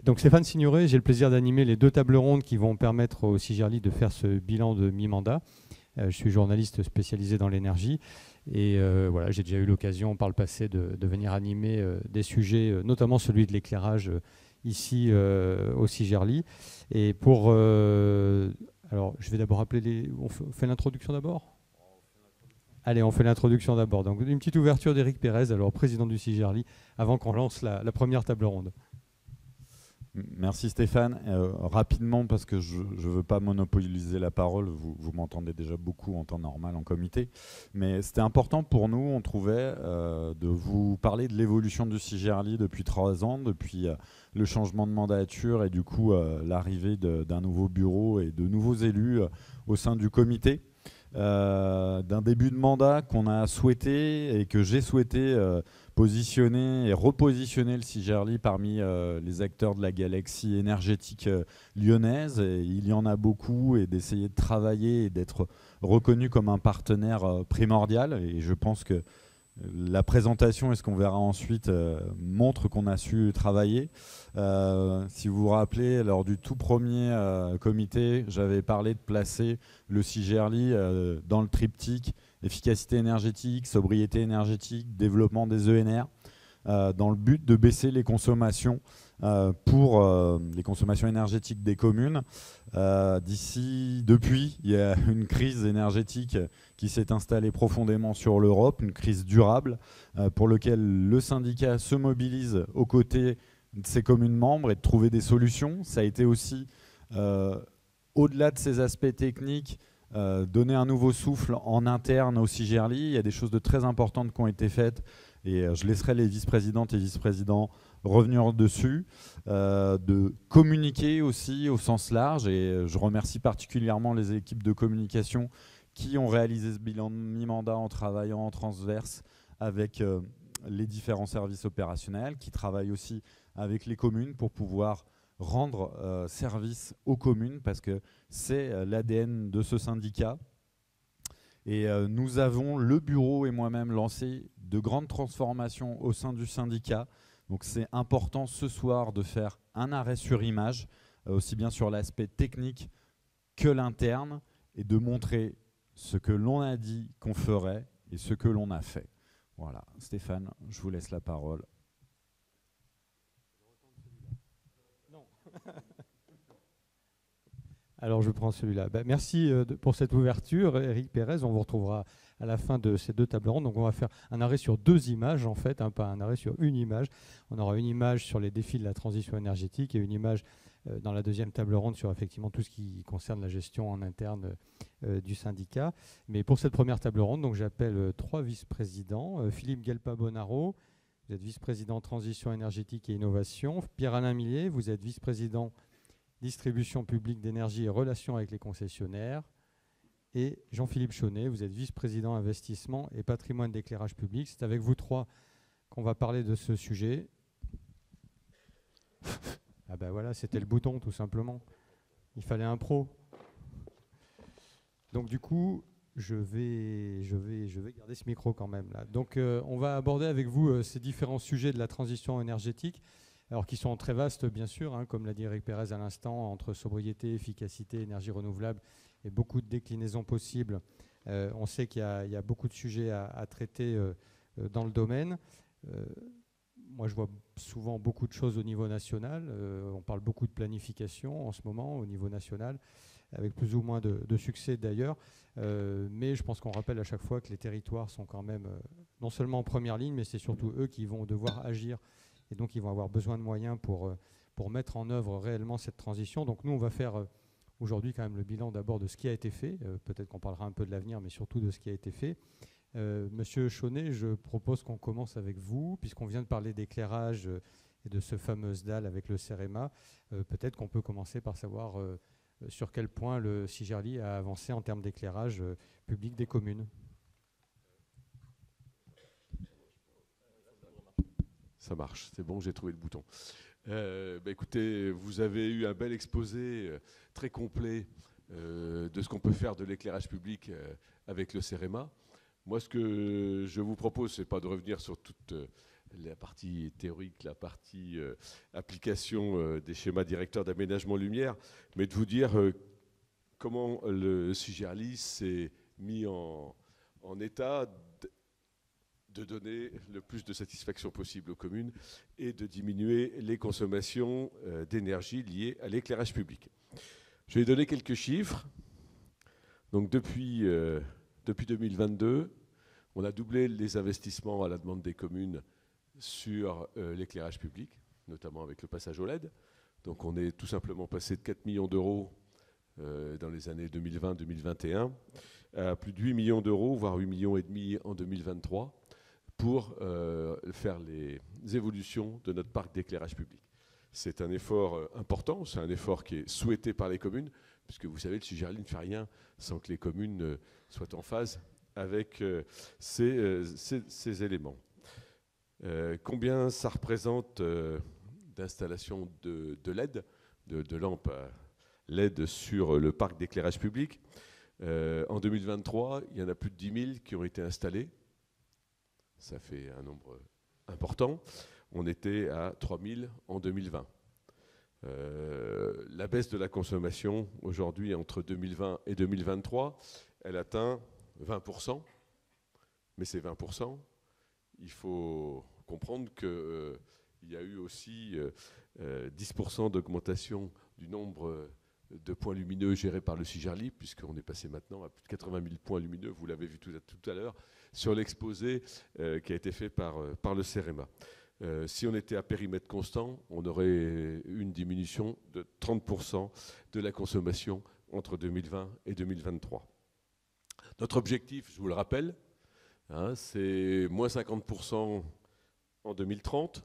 Donc Stéphane Signoret, j'ai le plaisir d'animer les deux tables rondes qui vont permettre au CIGERLI de faire ce bilan de mi-mandat. Je suis journaliste spécialisé dans l'énergie et voilà, j'ai déjà eu l'occasion par le passé de venir animer des sujets, notamment celui de l'éclairage ici au CIGERLI. Et pour... alors, je vais d'abord appeler les... On fait l'introduction d'abord ? Allez, on fait l'introduction d'abord. Donc, une petite ouverture d'Éric Pérez, alors président du CIGERLI, avant qu'on lance la première table ronde. Merci Stéphane. Rapidement, parce que je ne veux pas monopoliser la parole, vous m'entendez déjà beaucoup en temps normal en comité, mais c'était important pour nous, on trouvait, de vous parler de l'évolution du CIGERLI depuis 3 ans, depuis le changement de mandature et du coup l'arrivée d'un nouveau bureau et de nouveaux élus au sein du comité. D'un début de mandat qu'on a souhaité et que j'ai souhaité positionner et repositionner le CIGERLI parmi les acteurs de la galaxie énergétique lyonnaise. Et il y en a beaucoup, et d'essayer de travailler et d'être reconnu comme un partenaire primordial. Et je pense que la présentation et ce qu'on verra ensuite montre qu'on a su travailler. Si vous vous rappelez, lors du tout premier comité, j'avais parlé de placer le CIGERLI dans le triptyque efficacité énergétique, sobriété énergétique, développement des ENR, dans le but de baisser les consommations pour les consommations énergétiques des communes. Depuis, il y a une crise énergétique qui s'est installée profondément sur l'Europe, une crise durable pour laquelle le syndicat se mobilise aux côtés de ses communes membres et de trouver des solutions. Ça a été aussi, au-delà de ces aspects techniques, donner un nouveau souffle en interne au CIGERLI. Il y a des choses de très importantes qui ont été faites et je laisserai les vice-présidentes et vice-présidents revenir dessus, de communiquer aussi au sens large, et je remercie particulièrement les équipes de communication qui ont réalisé ce bilan de mi-mandat en travaillant en transverse avec les différents services opérationnels, qui travaillent aussi avec les communes pour pouvoir rendre service aux communes, parce que c'est l'ADN de ce syndicat. Et nous avons, le bureau et moi-même, lancé de grandes transformations au sein du syndicat. Donc c'est important ce soir de faire un arrêt sur image, aussi bien sur l'aspect technique que l'interne, et de montrer ce que l'on a dit qu'on ferait et ce que l'on a fait. Voilà, Stéphane, je vous laisse la parole. Alors je prends celui-là. Merci pour cette ouverture, Éric Pérez. On vous retrouvera à la fin de ces deux tables rondes. Donc on va faire un arrêt sur 2 images en fait, pas un arrêt sur une image. On aura une image sur les défis de la transition énergétique et une image dans la deuxième table ronde sur effectivement tout ce qui concerne la gestion en interne du syndicat. Mais pour cette première table ronde, donc j'appelle 3 vice-présidents. Philippe Guelpa-Bonaro, vous êtes vice-président transition énergétique et innovation. Pierre-Alain Millier, vous êtes vice-président distribution publique d'énergie et relations avec les concessionnaires. Et Jean-Philippe Chaunet, vous êtes vice-président investissement et patrimoine d'éclairage public. C'est avec vous 3 qu'on va parler de ce sujet. Ah ben voilà, c'était le bouton tout simplement. Il fallait un pro. Donc du coup, je vais garder ce micro quand même là. Donc on va aborder avec vous ces différents sujets de la transition énergétique. Alors qui sont très vastes bien sûr, comme l'a dit Éric Pérez à l'instant, entre sobriété, efficacité, énergie renouvelable et beaucoup de déclinaisons possibles. On sait qu'il y a beaucoup de sujets à traiter dans le domaine. Moi je vois souvent beaucoup de choses au niveau national. On parle beaucoup de planification en ce moment au niveau national, avec plus ou moins de succès d'ailleurs. Mais je pense qu'on rappelle à chaque fois que les territoires sont quand même non seulement en première ligne, mais c'est surtout eux qui vont devoir agir. Et donc, ils vont avoir besoin de moyens pour mettre en œuvre réellement cette transition. Donc, nous, on va faire aujourd'hui quand même le bilan d'abord de ce qui a été fait. Peut-être qu'on parlera un peu de l'avenir, mais surtout de ce qui a été fait. Monsieur Chaunet, je propose qu'on commence avec vous, puisqu'on vient de parler d'éclairage et de ce fameux SDAL avec le CEREMA. Peut-être qu'on peut commencer par savoir sur quel point le CIGERLI a avancé en termes d'éclairage public des communes. Ça marche, c'est bon, j'ai trouvé le bouton. Écoutez, vous avez eu un bel exposé très complet de ce qu'on peut faire de l'éclairage public avec le CEREMA. Moi, ce que je vous propose, c'est pas de revenir sur toute la partie théorique, la partie application des schémas directeurs d'aménagement lumière, mais de vous dire comment le CIGERLI s'est mis en état de donner le plus de satisfaction possible aux communes et de diminuer les consommations d'énergie liées à l'éclairage public. Je vais donner quelques chiffres. Donc depuis 2022, on a doublé les investissements à la demande des communes sur l'éclairage public, notamment avec le passage au LED. Donc on est tout simplement passé de 4 millions d'euros dans les années 2020-2021 à plus de 8 millions d'euros, voire 8 millions et demi en 2023 pour faire les évolutions de notre parc d'éclairage public. C'est un effort important, c'est un effort qui est souhaité par les communes, puisque vous savez, le CIGERLI ne fait rien sans que les communes soient en phase avec ces éléments. Combien ça représente d'installations de LED, de lampes LED sur le parc d'éclairage public? En 2023, il y en a plus de 10 000 qui ont été installés. Ça fait un nombre important. On était à 3 000 en 2020. La baisse de la consommation, aujourd'hui, entre 2020 et 2023, elle atteint 20%. Mais ces 20%, il faut comprendre qu'il y a eu aussi 10% d'augmentation du nombre de points lumineux gérés par le CIGERLI, puisqu'on est passé maintenant à plus de 80 000 points lumineux, vous l'avez vu tout à l'heure, sur l'exposé qui a été fait par le CEREMA. Si on était à périmètre constant, on aurait eu une diminution de 30% de la consommation entre 2020 et 2023. Notre objectif, je vous le rappelle, c'est moins 50% en 2030.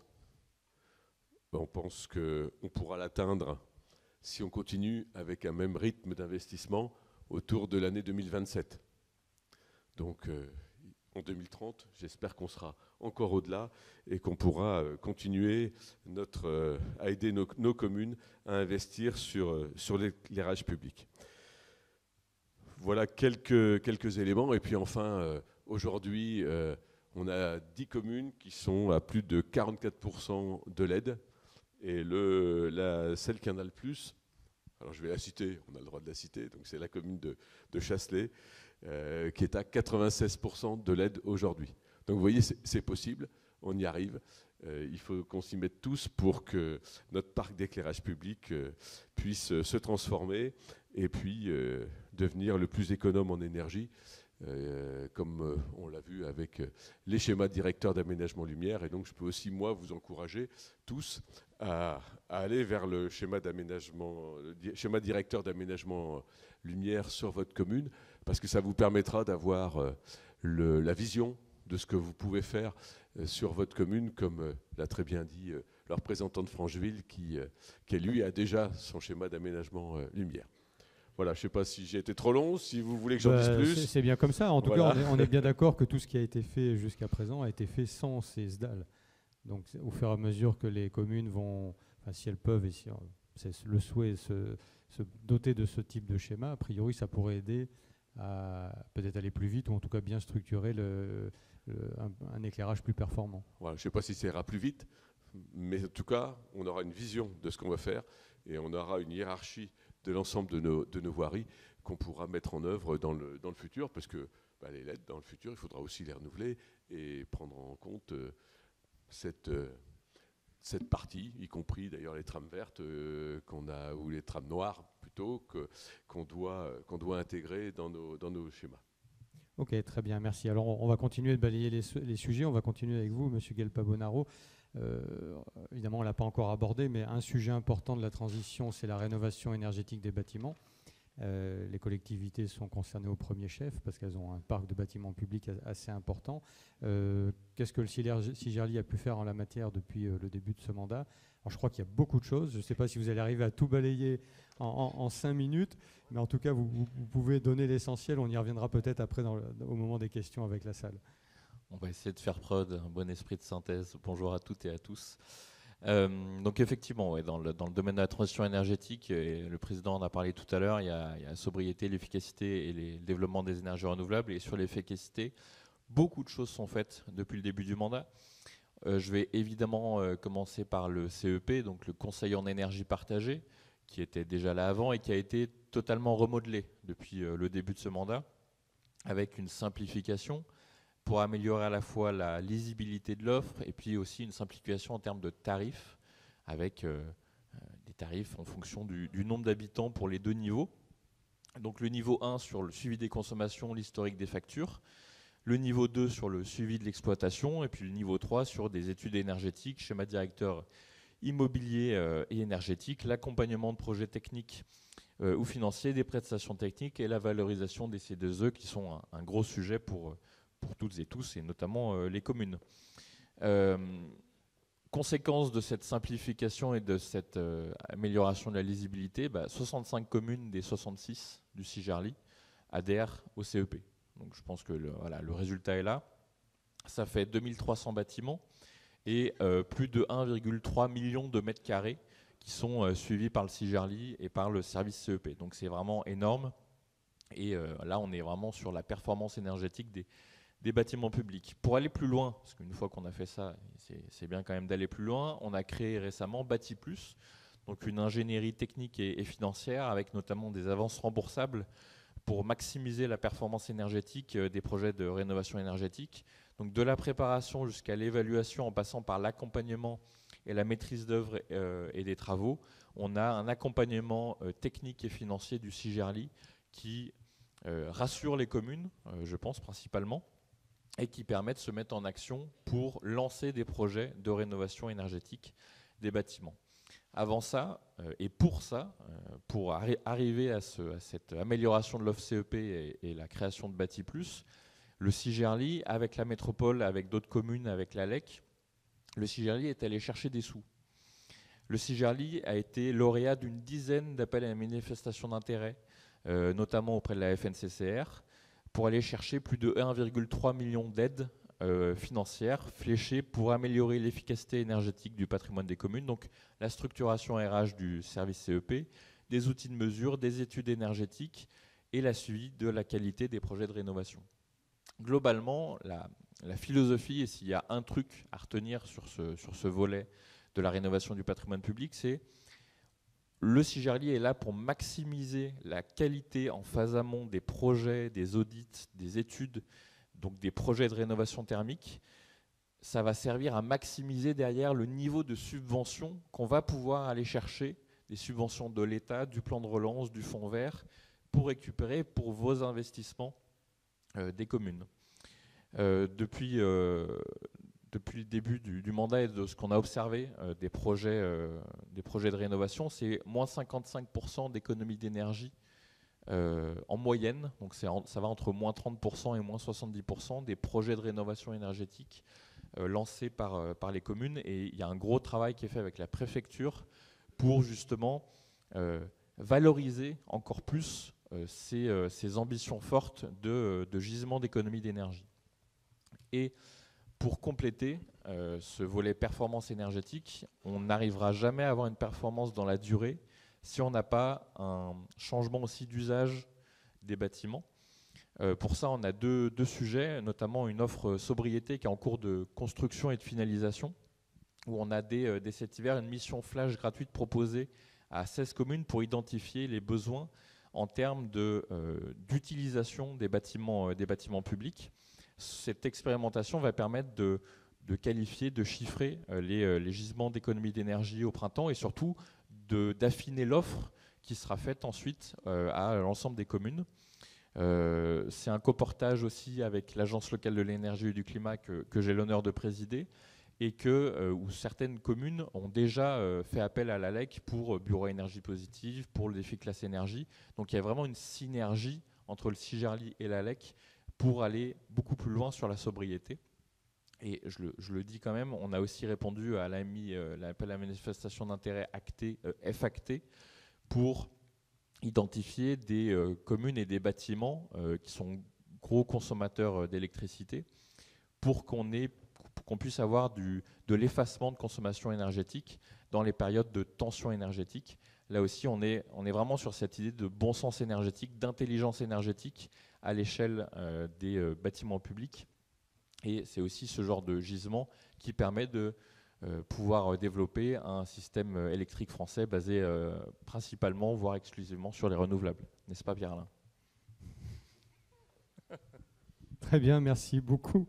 On pense qu'on pourra l'atteindre si on continue avec un même rythme d'investissement autour de l'année 2027. Donc en 2030, j'espère qu'on sera encore au-delà et qu'on pourra continuer à aider nos communes à investir sur l'éclairage public. Voilà quelques éléments. Et puis enfin, aujourd'hui, on a 10 communes qui sont à plus de 44% de LED. Et celle qui en a le plus, alors je vais la citer, on a le droit de la citer, donc c'est la commune de Chasselet, qui est à 96% de LED aujourd'hui. Donc vous voyez, c'est possible, on y arrive. Il faut qu'on s'y mette tous pour que notre parc d'éclairage public puisse se transformer et puis devenir le plus économe en énergie, comme on l'a vu avec les schémas directeurs d'aménagement lumière. Et donc je peux aussi, moi, vous encourager tous à aller vers le schéma directeur d'aménagement lumière sur votre commune, parce que ça vous permettra d'avoir la vision de ce que vous pouvez faire sur votre commune, comme l'a très bien dit le représentant de Francheville, qui lui a déjà son schéma d'aménagement lumière. Voilà, je ne sais pas si j'ai été trop long, si vous voulez que j'en dise plus. C'est bien comme ça. En tout cas, on est bien d'accord que tout ce qui a été fait jusqu'à présent a été fait sans ces SDAL. Donc, au fur et à mesure que les communes vont, enfin, si elles peuvent, et si c'est le souhait, se doter de ce type de schéma, a priori, ça pourrait aider à peut-être aller plus vite ou en tout cas bien structurer un éclairage plus performant. Voilà, je ne sais pas si ça ira plus vite, mais en tout cas, on aura une vision de ce qu'on va faire et on aura une hiérarchie de l'ensemble de nos voiries qu'on pourra mettre en œuvre dans le futur, parce que les LED, dans le futur, il faudra aussi les renouveler et prendre en compte cette partie, y compris d'ailleurs les trames vertes ou les trames noires plutôt, qu'on doit intégrer dans nos schémas. Ok, très bien, merci. Alors on va continuer de balayer les sujets, on va continuer avec vous, Monsieur Guelpa-Bonaro. Évidemment, on ne l'a pas encore abordé, mais un sujet important de la transition, c'est la rénovation énergétique des bâtiments. Les collectivités sont concernées au premier chef parce qu'elles ont un parc de bâtiments publics assez important. Qu'est-ce que le CIGERLI a pu faire en la matière depuis le début de ce mandat? Alors, je crois qu'il y a beaucoup de choses. Je ne sais pas si vous allez arriver à tout balayer en 5 minutes, mais en tout cas, vous pouvez donner l'essentiel. On y reviendra peut-être après au moment des questions avec la salle. On va essayer de faire preuve d'un bon esprit de synthèse. Bonjour à toutes et à tous. Donc effectivement, ouais, dans le domaine de la transition énergétique, et le président en a parlé tout à l'heure, il y a la sobriété, l'efficacité et le développement des énergies renouvelables. Et sur l'efficacité, Beaucoup de choses sont faites depuis le début du mandat. Je vais évidemment commencer par le CEP, donc le Conseil en énergie partagée, qui était déjà là avant et qui a été totalement remodelé depuis le début de ce mandat, avec une simplification pour améliorer à la fois la lisibilité de l'offre et puis aussi une simplification en termes de tarifs, avec des tarifs en fonction du nombre d'habitants pour les deux niveaux. Donc le niveau 1 sur le suivi des consommations, l'historique des factures, le niveau 2 sur le suivi de l'exploitation, et puis le niveau 3 sur des études énergétiques, schéma directeur immobilier et énergétique, l'accompagnement de projets techniques ou financiers, des prestations techniques et la valorisation des C2E qui sont un gros sujet pour toutes et tous, et notamment les communes. Conséquence de cette simplification et de cette amélioration de la lisibilité, 65 communes des 66 du CIGERLI adhèrent au CEP. Donc je pense que le résultat est là. Ça fait 2300 bâtiments et plus de 1,3 million de mètres carrés qui sont suivis par le CIGERLI et par le service CEP. Donc c'est vraiment énorme. Et là, on est vraiment sur la performance énergétique des bâtiments publics. Pour aller plus loin, parce qu'une fois qu'on a fait ça, c'est bien quand même d'aller plus loin, on a créé récemment Bâti Plus, donc une ingénierie technique et financière avec notamment des avances remboursables pour maximiser la performance énergétique des projets de rénovation énergétique. Donc de la préparation jusqu'à l'évaluation en passant par l'accompagnement et la maîtrise d'œuvre et des travaux, on a un accompagnement technique et financier du CIGERLI qui rassure les communes, je pense principalement, et qui permet de se mettre en action pour lancer des projets de rénovation énergétique des bâtiments. Avant ça, et pour ça, pour arriver à cette amélioration de l'offre CEP et la création de Bâti Plus, le CIGERLI, avec la métropole, avec d'autres communes, avec l'ALEC, le CIGERLI est allé chercher des sous. Le CIGERLI a été lauréat d'une dizaine d'appels à manifestation d'intérêt, notamment auprès de la FNCCR, pour aller chercher plus de 1,3 million d'aides financières fléchées pour améliorer l'efficacité énergétique du patrimoine des communes, donc la structuration RH du service CEP, des outils de mesure, des études énergétiques et la suivi de la qualité des projets de rénovation. Globalement, la philosophie, et s'il y a un truc à retenir sur ce volet de la rénovation du patrimoine public, c'est le CIGERLI est là pour maximiser la qualité en phase amont des projets, des audits, des études, donc des projets de rénovation thermique. Ça va servir à maximiser derrière le niveau de subvention qu'on va pouvoir aller chercher, des subventions de l'État, du plan de relance, du fonds vert, pour récupérer pour vos investissements des communes. Depuis le début du mandat et de ce qu'on a observé des projets de rénovation, c'est moins 55% d'économie d'énergie en moyenne. Donc ça va entre moins 30% et moins 70% des projets de rénovation énergétique lancés par les communes. Et il y a un gros travail qui est fait avec la préfecture pour justement valoriser encore plus ces ambitions fortes de gisement d'économie d'énergie. Et pour compléter ce volet performance énergétique, on n'arrivera jamais à avoir une performance dans la durée si on n'a pas un changement aussi d'usage des bâtiments. Pour ça, on a deux sujets, notamment une offre sobriété qui est en cours de construction et de finalisation, où on a dès cet hiver une mission flash gratuite proposée à 16 communes pour identifier les besoins en termes d'utilisation des bâtiments publics. Cette expérimentation va permettre de qualifier, de chiffrer les gisements d'économie d'énergie au printemps et surtout d'affiner l'offre qui sera faite ensuite à l'ensemble des communes. C'est un coportage aussi avec l'Agence locale de l'énergie et du climat que j'ai l'honneur de présider et où certaines communes ont déjà fait appel à l'ALEC pour bureau à énergie positive, pour le défi classe énergie. Donc il y a vraiment une synergie entre le CIGERLI et l'ALEC pour aller beaucoup plus loin sur la sobriété. Et je le dis quand même, on a aussi répondu à l'AMI, l'appel à la manifestation d'intérêt FACT, pour identifier des communes et des bâtiments qui sont gros consommateurs d'électricité pour qu'on puisse avoir de l'effacement de consommation énergétique dans les périodes de tension énergétique. Là aussi, on est vraiment sur cette idée de bon sens énergétique, d'intelligence énergétique à l'échelle des bâtiments publics Et c'est aussi ce genre de gisement qui permet de pouvoir développer un système électrique français basé principalement, voire exclusivement sur les renouvelables. N'est-ce pas, Pierre-Alain ? Très bien, merci beaucoup.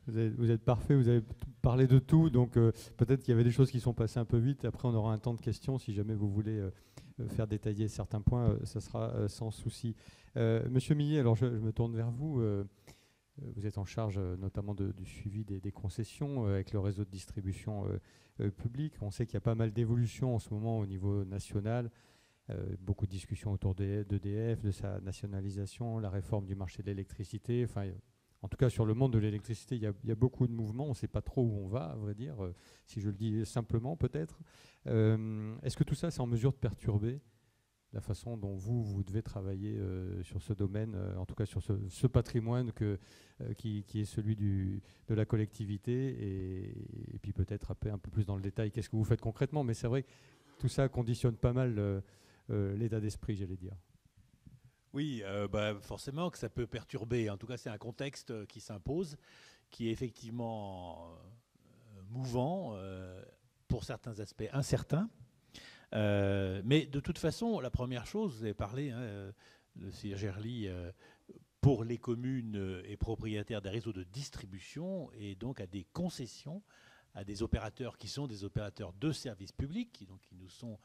Vous êtes parfait, vous avez parlé de tout, donc peut-être qu'il y avait des choses qui sont passées un peu vite. Après, on aura un temps de questions. Si jamais vous voulez faire détailler certains points, ça sera sans souci. Monsieur Millet, alors je me tourne vers vous. Vous êtes en charge notamment du suivi des concessions avec le réseau de distribution public. On sait qu'il y a pas mal d'évolutions en ce moment au niveau national. Beaucoup de discussions autour d'EDF, de sa nationalisation, la réforme du marché de l'électricité. Enfin, en tout cas, sur le monde de l'électricité, il y a beaucoup de mouvements. On ne sait pas trop où on va, à vrai dire, si je le dis simplement peut-être. Est-ce que tout ça, c'est en mesure de perturber la façon dont vous devez travailler sur ce domaine, en tout cas sur ce patrimoine qui est celui de la collectivité, et puis peut-être un peu plus dans le détail, qu'est-ce que vous faites concrètement? Mais c'est vrai que tout ça conditionne pas mal l'état d'esprit, j'allais dire. Oui, forcément que ça peut perturber. En tout cas, c'est un contexte qui s'impose, qui est effectivement mouvant, pour certains aspects incertain. Mais de toute façon, la première chose, vous avez parlé, le CIGERLI, pour les communes est propriétaire des réseaux de distribution et donc à des concessions, à des opérateurs qui sont des opérateurs de services publics, qui nous sont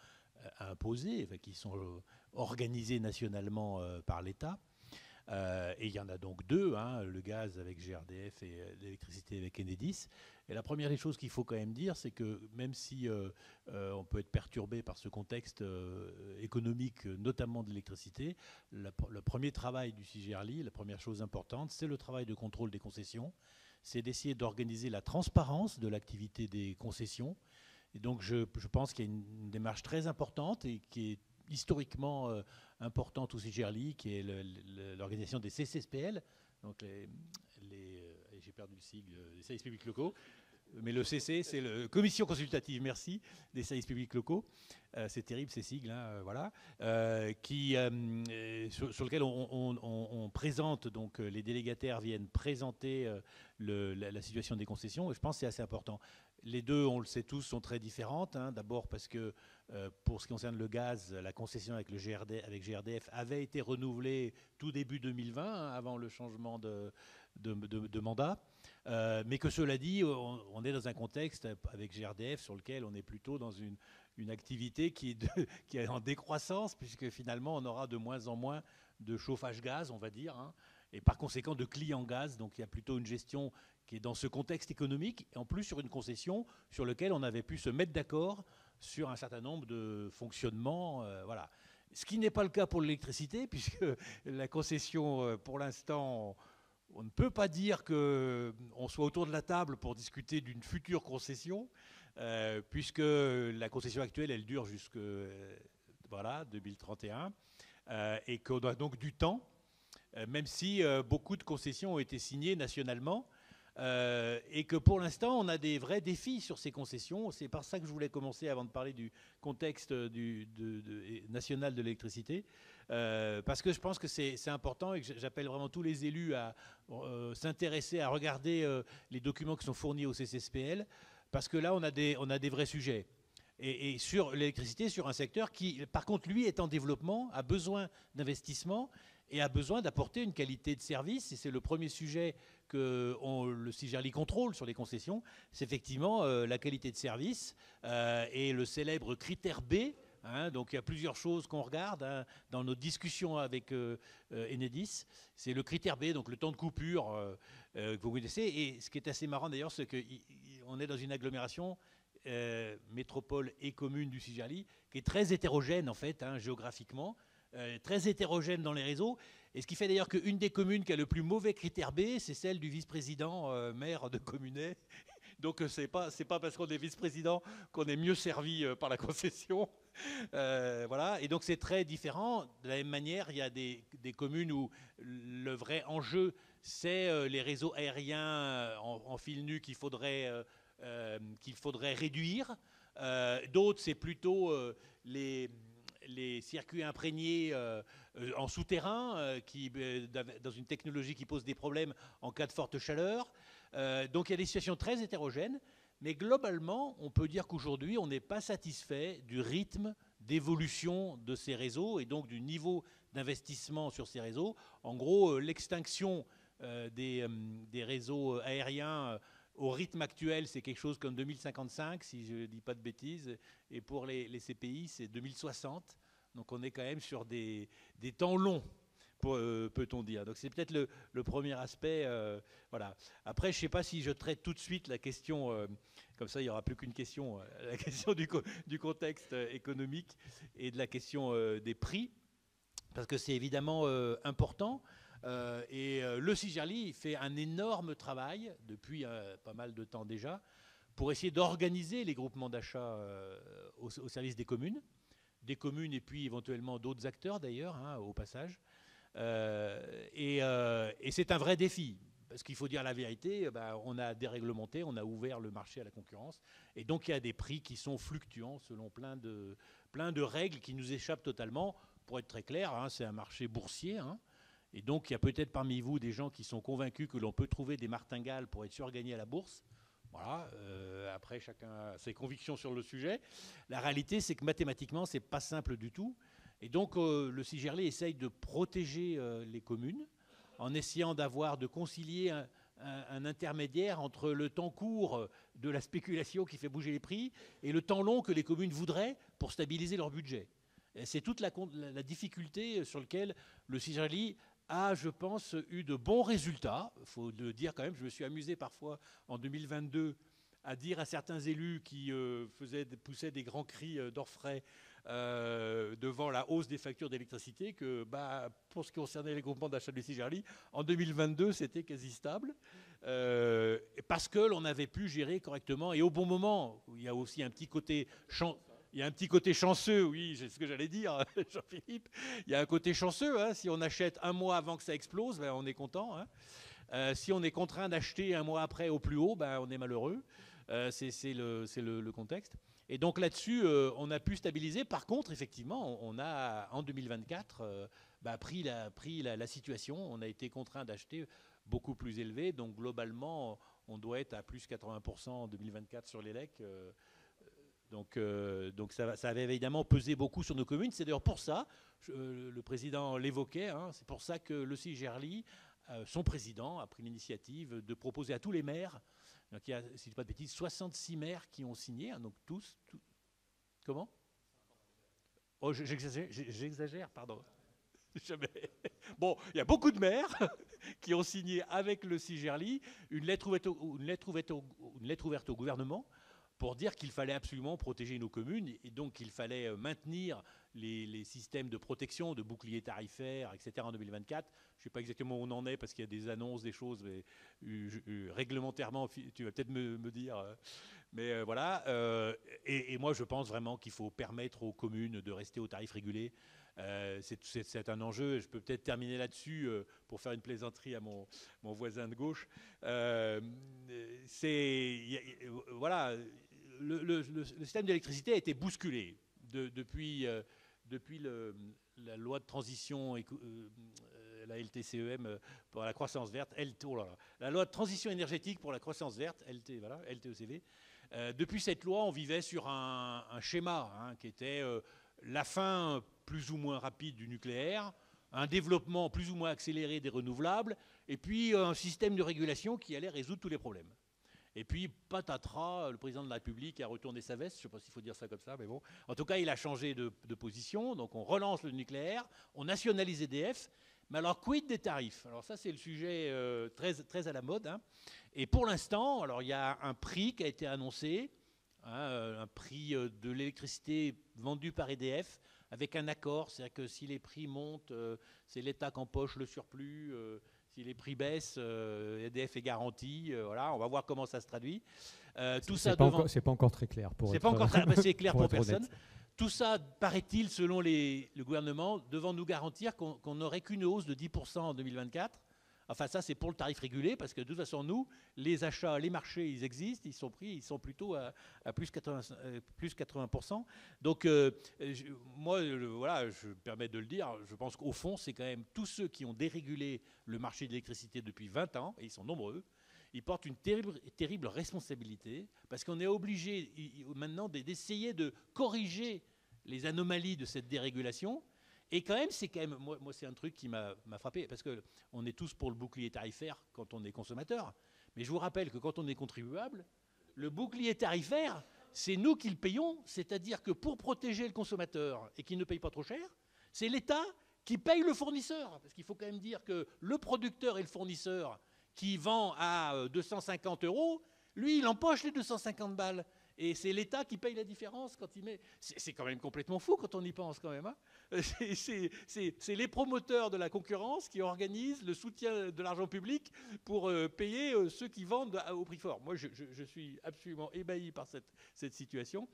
imposés, qui sont organisés nationalement par l'État. Et il y en a donc deux, le gaz avec GRDF et l'électricité avec Enedis. Et la première des choses qu'il faut quand même dire, c'est que même si on peut être perturbé par ce contexte économique, notamment de l'électricité, le premier travail du CIGERLI, la première chose importante, c'est le travail de contrôle des concessions. C'est d'essayer d'organiser la transparence de l'activité des concessions. Et donc je pense qu'il y a une démarche très importante et qui est historiquement importante au CIGERLI, qui est l'organisation des CCSPL, donc j'ai perdu le sigle, les services publics locaux, mais le CC, c'est la Commission consultative, merci, des services publics locaux. C'est terrible ces sigles, voilà, sur lequel on présente, donc les délégataires viennent présenter la situation des concessions, et je pense que c'est assez important. Les deux, on le sait tous, sont très différentes. D'abord parce que pour ce qui concerne le gaz, la concession avec GRDF avait été renouvelée tout début 2020, avant le changement de mandat. Mais que cela dit, on est dans un contexte avec GRDF sur lequel on est plutôt dans une activité qui est en décroissance, puisque finalement on aura de moins en moins de chauffage gaz, on va dire, et par conséquent de clients gaz. Donc il y a plutôt une gestion qui est dans ce contexte économique, et en plus sur une concession sur laquelle on avait pu se mettre d'accord sur un certain nombre de fonctionnements. Voilà. Ce qui n'est pas le cas pour l'électricité, puisque la concession, pour l'instant, on ne peut pas dire qu'on soit autour de la table pour discuter d'une future concession, puisque la concession actuelle, elle dure jusque 2031, et qu'on a donc du temps, même si beaucoup de concessions ont été signées nationalement, et que pour l'instant, on a des vrais défis sur ces concessions. C'est par ça que je voulais commencer, avant de parler du contexte national de l'électricité, parce que je pense que c'est important et que j'appelle vraiment tous les élus à s'intéresser, à regarder les documents qui sont fournis au CCSPL, parce que là, on a des vrais sujets. Et sur l'électricité, sur un secteur qui, par contre, lui, est en développement, a besoin d'investissement et a besoin d'apporter une qualité de service. Et c'est le premier sujet que le CIGERLI contrôle sur les concessions, c'est effectivement la qualité de service et le célèbre critère B. Donc il y a plusieurs choses qu'on regarde dans nos discussions avec Enedis. C'est le critère B, donc le temps de coupure que vous connaissez. Et ce qui est assez marrant d'ailleurs, c'est qu'on est dans une agglomération métropole et commune du CIGERLI qui est très hétérogène en fait, géographiquement, très hétérogène dans les réseaux. Et ce qui fait d'ailleurs qu'une des communes qui a le plus mauvais critère B, c'est celle du vice-président maire de Communet. Donc c'est pas parce qu'on est vice-président qu'on est mieux servi par la concession. Voilà. Et donc c'est très différent. De la même manière, il y a des communes où le vrai enjeu, c'est les réseaux aériens en fil nu qu'il faudrait réduire. D'autres, c'est plutôt les circuits imprégnés en souterrain, dans une technologie qui pose des problèmes en cas de forte chaleur. Donc il y a des situations très hétérogènes, mais globalement, on peut dire qu'aujourd'hui, on n'est pas satisfait du rythme d'évolution de ces réseaux et donc du niveau d'investissement sur ces réseaux. En gros, l'extinction des réseaux aériens au rythme actuel, c'est quelque chose comme 2055, si je ne dis pas de bêtises, et pour les CPI, c'est 2060. Donc on est quand même sur des temps longs, peut-on dire. Donc c'est peut-être le premier aspect. Voilà. Après, je ne sais pas si je traite tout de suite la question, comme ça il n'y aura plus qu'une question, la question du contexte économique et de la question des prix, parce que c'est évidemment important. Le CIGERLI fait un énorme travail depuis pas mal de temps déjà pour essayer d'organiser les groupements d'achat au service des communes et puis éventuellement d'autres acteurs d'ailleurs, hein, au passage. Et c'est un vrai défi. Parce qu'il faut dire la vérité, on a déréglementé, on a ouvert le marché à la concurrence. Et donc il y a des prix qui sont fluctuants selon plein de règles qui nous échappent totalement. Pour être très clair, hein, c'est un marché boursier. Hein. Et donc, il y a peut-être parmi vous des gens qui sont convaincus que l'on peut trouver des martingales pour être sûr gagné à la bourse. Voilà. Après, chacun a ses convictions sur le sujet. La réalité, c'est que mathématiquement, ce n'est pas simple du tout. Et donc, le CIGERLI essaye de protéger les communes en essayant de concilier un intermédiaire entre le temps court de la spéculation qui fait bouger les prix et le temps long que les communes voudraient pour stabiliser leur budget. Et c'est toute la difficulté sur laquelle le CIGERLI a, je pense, eu de bons résultats. Il faut le dire quand même, je me suis amusé parfois en 2022 à dire à certains élus qui poussaient des grands cris d'orfraie devant la hausse des factures d'électricité que pour ce qui concernait les groupements d'achat du CIGERLI, en 2022, c'était quasi stable parce que l'on avait pu gérer correctement et au bon moment. Il y a aussi un petit côté chanceux, oui, c'est ce que j'allais dire, Jean-Philippe. Il y a un côté chanceux. Hein. Si on achète un mois avant que ça explose, on est content. Hein. Si on est contraint d'acheter un mois après au plus haut, on est malheureux. C'est le contexte. Et donc là-dessus, on a pu stabiliser. Par contre, effectivement, on a, en 2024, pris la situation. On a été contraint d'acheter beaucoup plus élevé. Donc globalement, on doit être à plus 80% en 2024 sur l'élec. Donc ça avait évidemment pesé beaucoup sur nos communes. C'est d'ailleurs pour ça, le président l'évoquait, hein, c'est pour ça que le CIGERLI, son président, a pris l'initiative de proposer à tous les maires, donc il y a, si je ne dis pas de bêtises, 66 maires qui ont signé, hein, donc tous. Comment ? Oh, j'exagère, pardon. Bon, il y a beaucoup de maires qui ont signé avec le CIGERLI une lettre ouverte au gouvernement pour dire qu'il fallait absolument protéger nos communes et donc qu'il fallait maintenir les systèmes de protection, de boucliers tarifaires, etc. en 2024. Je ne sais pas exactement où on en est parce qu'il y a des annonces, des choses, mais réglementairement, tu vas peut-être me dire. Mais voilà. Et moi, je pense vraiment qu'il faut permettre aux communes de rester aux tarifs régulés. C'est un enjeu. Je peux peut-être terminer là-dessus pour faire une plaisanterie à mon voisin de gauche. Voilà. Le système d'électricité a été bousculé depuis la loi de transition, la LTCEM pour la croissance verte, la loi de transition énergétique pour la croissance verte, LTECV. Depuis cette loi, on vivait sur un schéma qui était la fin plus ou moins rapide du nucléaire, un développement plus ou moins accéléré des renouvelables, et puis un système de régulation qui allait résoudre tous les problèmes. Et puis, patatras, le président de la République a retourné sa veste, je ne sais pas s'il faut dire ça comme ça, mais bon. En tout cas, il a changé de position, donc on relance le nucléaire, on nationalise EDF, mais alors quid des tarifs ? Alors ça, c'est le sujet très, très à la mode. Hein. Et pour l'instant, alors il y a un prix qui a été annoncé, un prix de l'électricité vendue par EDF, avec un accord, c'est-à-dire que si les prix montent, c'est l'État qui empoche le surplus, si les prix baissent, EDF est garanti. Voilà, on va voir comment ça se traduit. C'est pas encore très clair. C'est clair pour personne. Honnête. Tout ça, paraît-il, selon le gouvernement, devant nous garantir qu'on n'aurait qu'une hausse de 10% en 2024, Enfin, ça, c'est pour le tarif régulé, parce que de toute façon, nous, les achats, les marchés, ils existent, ils sont plutôt à plus 80%. Donc, moi, voilà, je me permets de le dire, je pense qu'au fond, c'est quand même tous ceux qui ont dérégulé le marché de l'électricité depuis 20 ans, et ils sont nombreux, ils portent une terrible responsabilité, parce qu'on est obligé maintenant d'essayer de corriger les anomalies de cette dérégulation. Et quand même, moi c'est un truc qui m'a frappé, parce qu'on est tous pour le bouclier tarifaire quand on est consommateur. Mais je vous rappelle que quand on est contribuable, le bouclier tarifaire, c'est nous qui le payons. C'est-à-dire que pour protéger le consommateur et qu'il ne paye pas trop cher, c'est l'État qui paye le fournisseur. Parce qu'il faut quand même dire que le producteur et le fournisseur qui vend à 250 €, lui, il empoche les 250 balles. Et c'est l'État qui paye la différence quand il met... C'est quand même complètement fou quand on y pense quand même. Hein. C'est les promoteurs de la concurrence qui organisent le soutien de l'argent public pour payer ceux qui vendent au prix fort. Moi, je suis absolument ébahi par cette situation.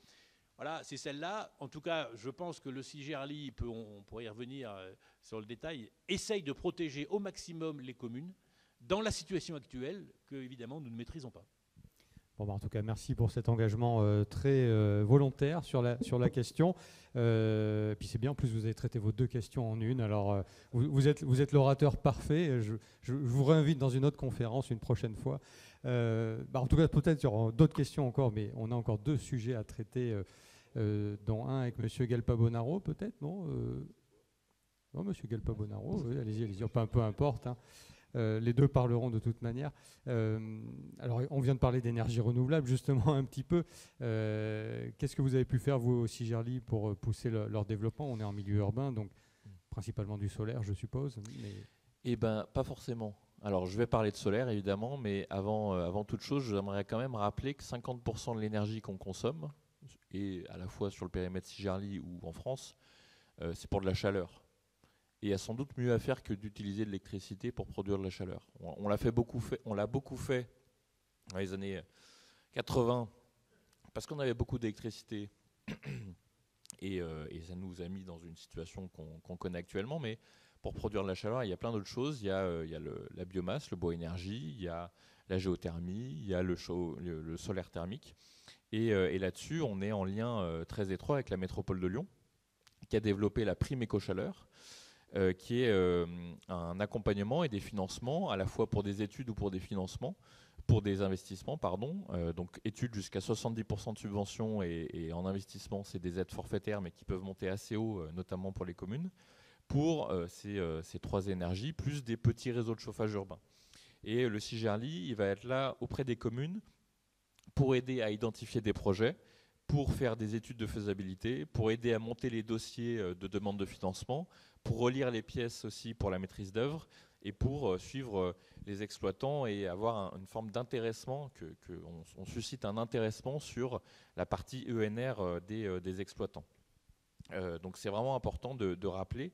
Voilà, c'est celle-là. En tout cas, je pense que le CIGERLI, on pourrait y revenir sur le détail, essaye de protéger au maximum les communes dans la situation actuelle que, évidemment, nous ne maîtrisons pas. Bon, bah en tout cas, merci pour cet engagement très volontaire sur la question. Puis c'est bien, en plus, vous avez traité vos deux questions en une. Alors, vous êtes l'orateur parfait. Je vous réinvite dans une autre conférence une prochaine fois. En tout cas, peut-être il y aura d'autres questions encore, mais on a encore deux sujets à traiter, dont un avec M. Galpa-Bonaro, peut-être, non non, M. Galpa-Bonaro, oui, allez-y, peu importe. Hein. Les deux parleront de toute manière. Alors, on vient de parler d'énergie renouvelable, justement, un petit peu. Qu'est-ce que vous avez pu faire, vous, au CIGERLI, pour pousser leur développement? On est en milieu urbain, donc principalement du solaire, je suppose. Mais... Eh bien, pas forcément. Alors, je vais parler de solaire, évidemment, mais avant toute chose, j'aimerais quand même rappeler que 50% de l'énergie qu'on consomme, et à la fois sur le périmètre CIGERLI ou en France, c'est pour de la chaleur. Et il y a sans doute mieux à faire que d'utiliser de l'électricité pour produire de la chaleur. On l'a beaucoup fait dans les années 80 parce qu'on avait beaucoup d'électricité et ça nous a mis dans une situation qu'on connaît actuellement. Mais pour produire de la chaleur, il y a plein d'autres choses. Il y a la biomasse, le bois énergie, il y a la géothermie, il y a le solaire thermique. Et là-dessus, on est en lien très étroit avec la métropole de Lyon, qui a développé la prime éco-chaleur, qui est un accompagnement et des financements, à la fois pour des études ou pour des financements, pour des investissements, pardon. Donc études jusqu'à 70% de subventions et en investissement, c'est des aides forfaitaires, mais qui peuvent monter assez haut, notamment pour les communes, pour ces trois énergies, plus des petits réseaux de chauffage urbain. Et le CIGERLI, il va être là auprès des communes pour aider à identifier des projets, pour faire des études de faisabilité, pour aider à monter les dossiers de demande de financement, pour relire les pièces aussi pour la maîtrise d'œuvre et pour suivre les exploitants et avoir une forme d'intéressement, on suscite un intéressement sur la partie ENR des exploitants. Donc c'est vraiment important de rappeler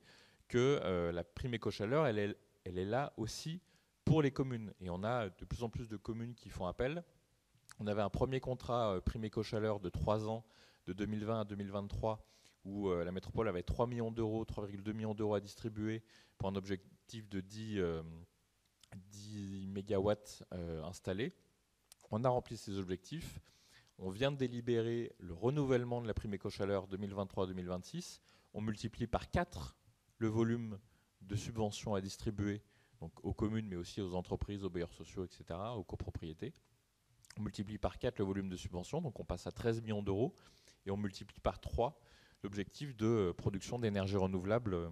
que la prime éco-chaleur, elle est là aussi pour les communes. Et on a de plus en plus de communes qui font appel. On avait un premier contrat prime éco-chaleur de 3 ans, de 2020 à 2023, où la métropole avait 3,2 millions d'euros à distribuer pour un objectif de 10 mégawatts installés. On a rempli ces objectifs. On vient de délibérer le renouvellement de la prime éco-chaleur 2023-2026. On multiplie par 4 le volume de subventions à distribuer, donc aux communes, mais aussi aux entreprises, aux bailleurs sociaux, etc., aux copropriétés. On multiplie par 4 le volume de subventions, donc on passe à 13 millions d'euros, et on multiplie par 3 l'objectif de production d'énergie renouvelable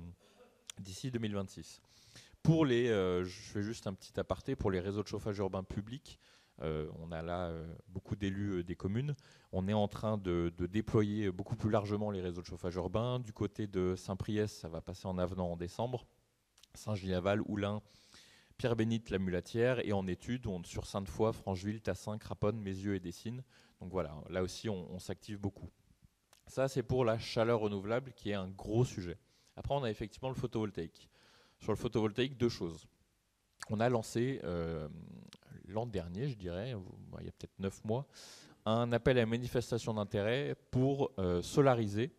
d'ici 2026. Pour je fais juste un petit aparté, pour les réseaux de chauffage urbain public, on a là beaucoup d'élus des communes. On est en train de déployer beaucoup plus largement les réseaux de chauffage urbain. Du côté de Saint-Priest, ça va passer en avenant en décembre. Saint-Gilles-Laval, Oulin, Pierre-Bénite, la Mulatière, et en études sur Sainte-Foy, Francheville, Tassin, Craponne, Mézieux et Dessines. Donc voilà, là aussi on s'active beaucoup. Ça c'est pour la chaleur renouvelable qui est un gros sujet. Après on a effectivement le photovoltaïque. Sur le photovoltaïque, 2 choses. On a lancé l'an dernier, je dirais, il y a peut-être 9 mois, un appel à manifestation d'intérêt pour solariser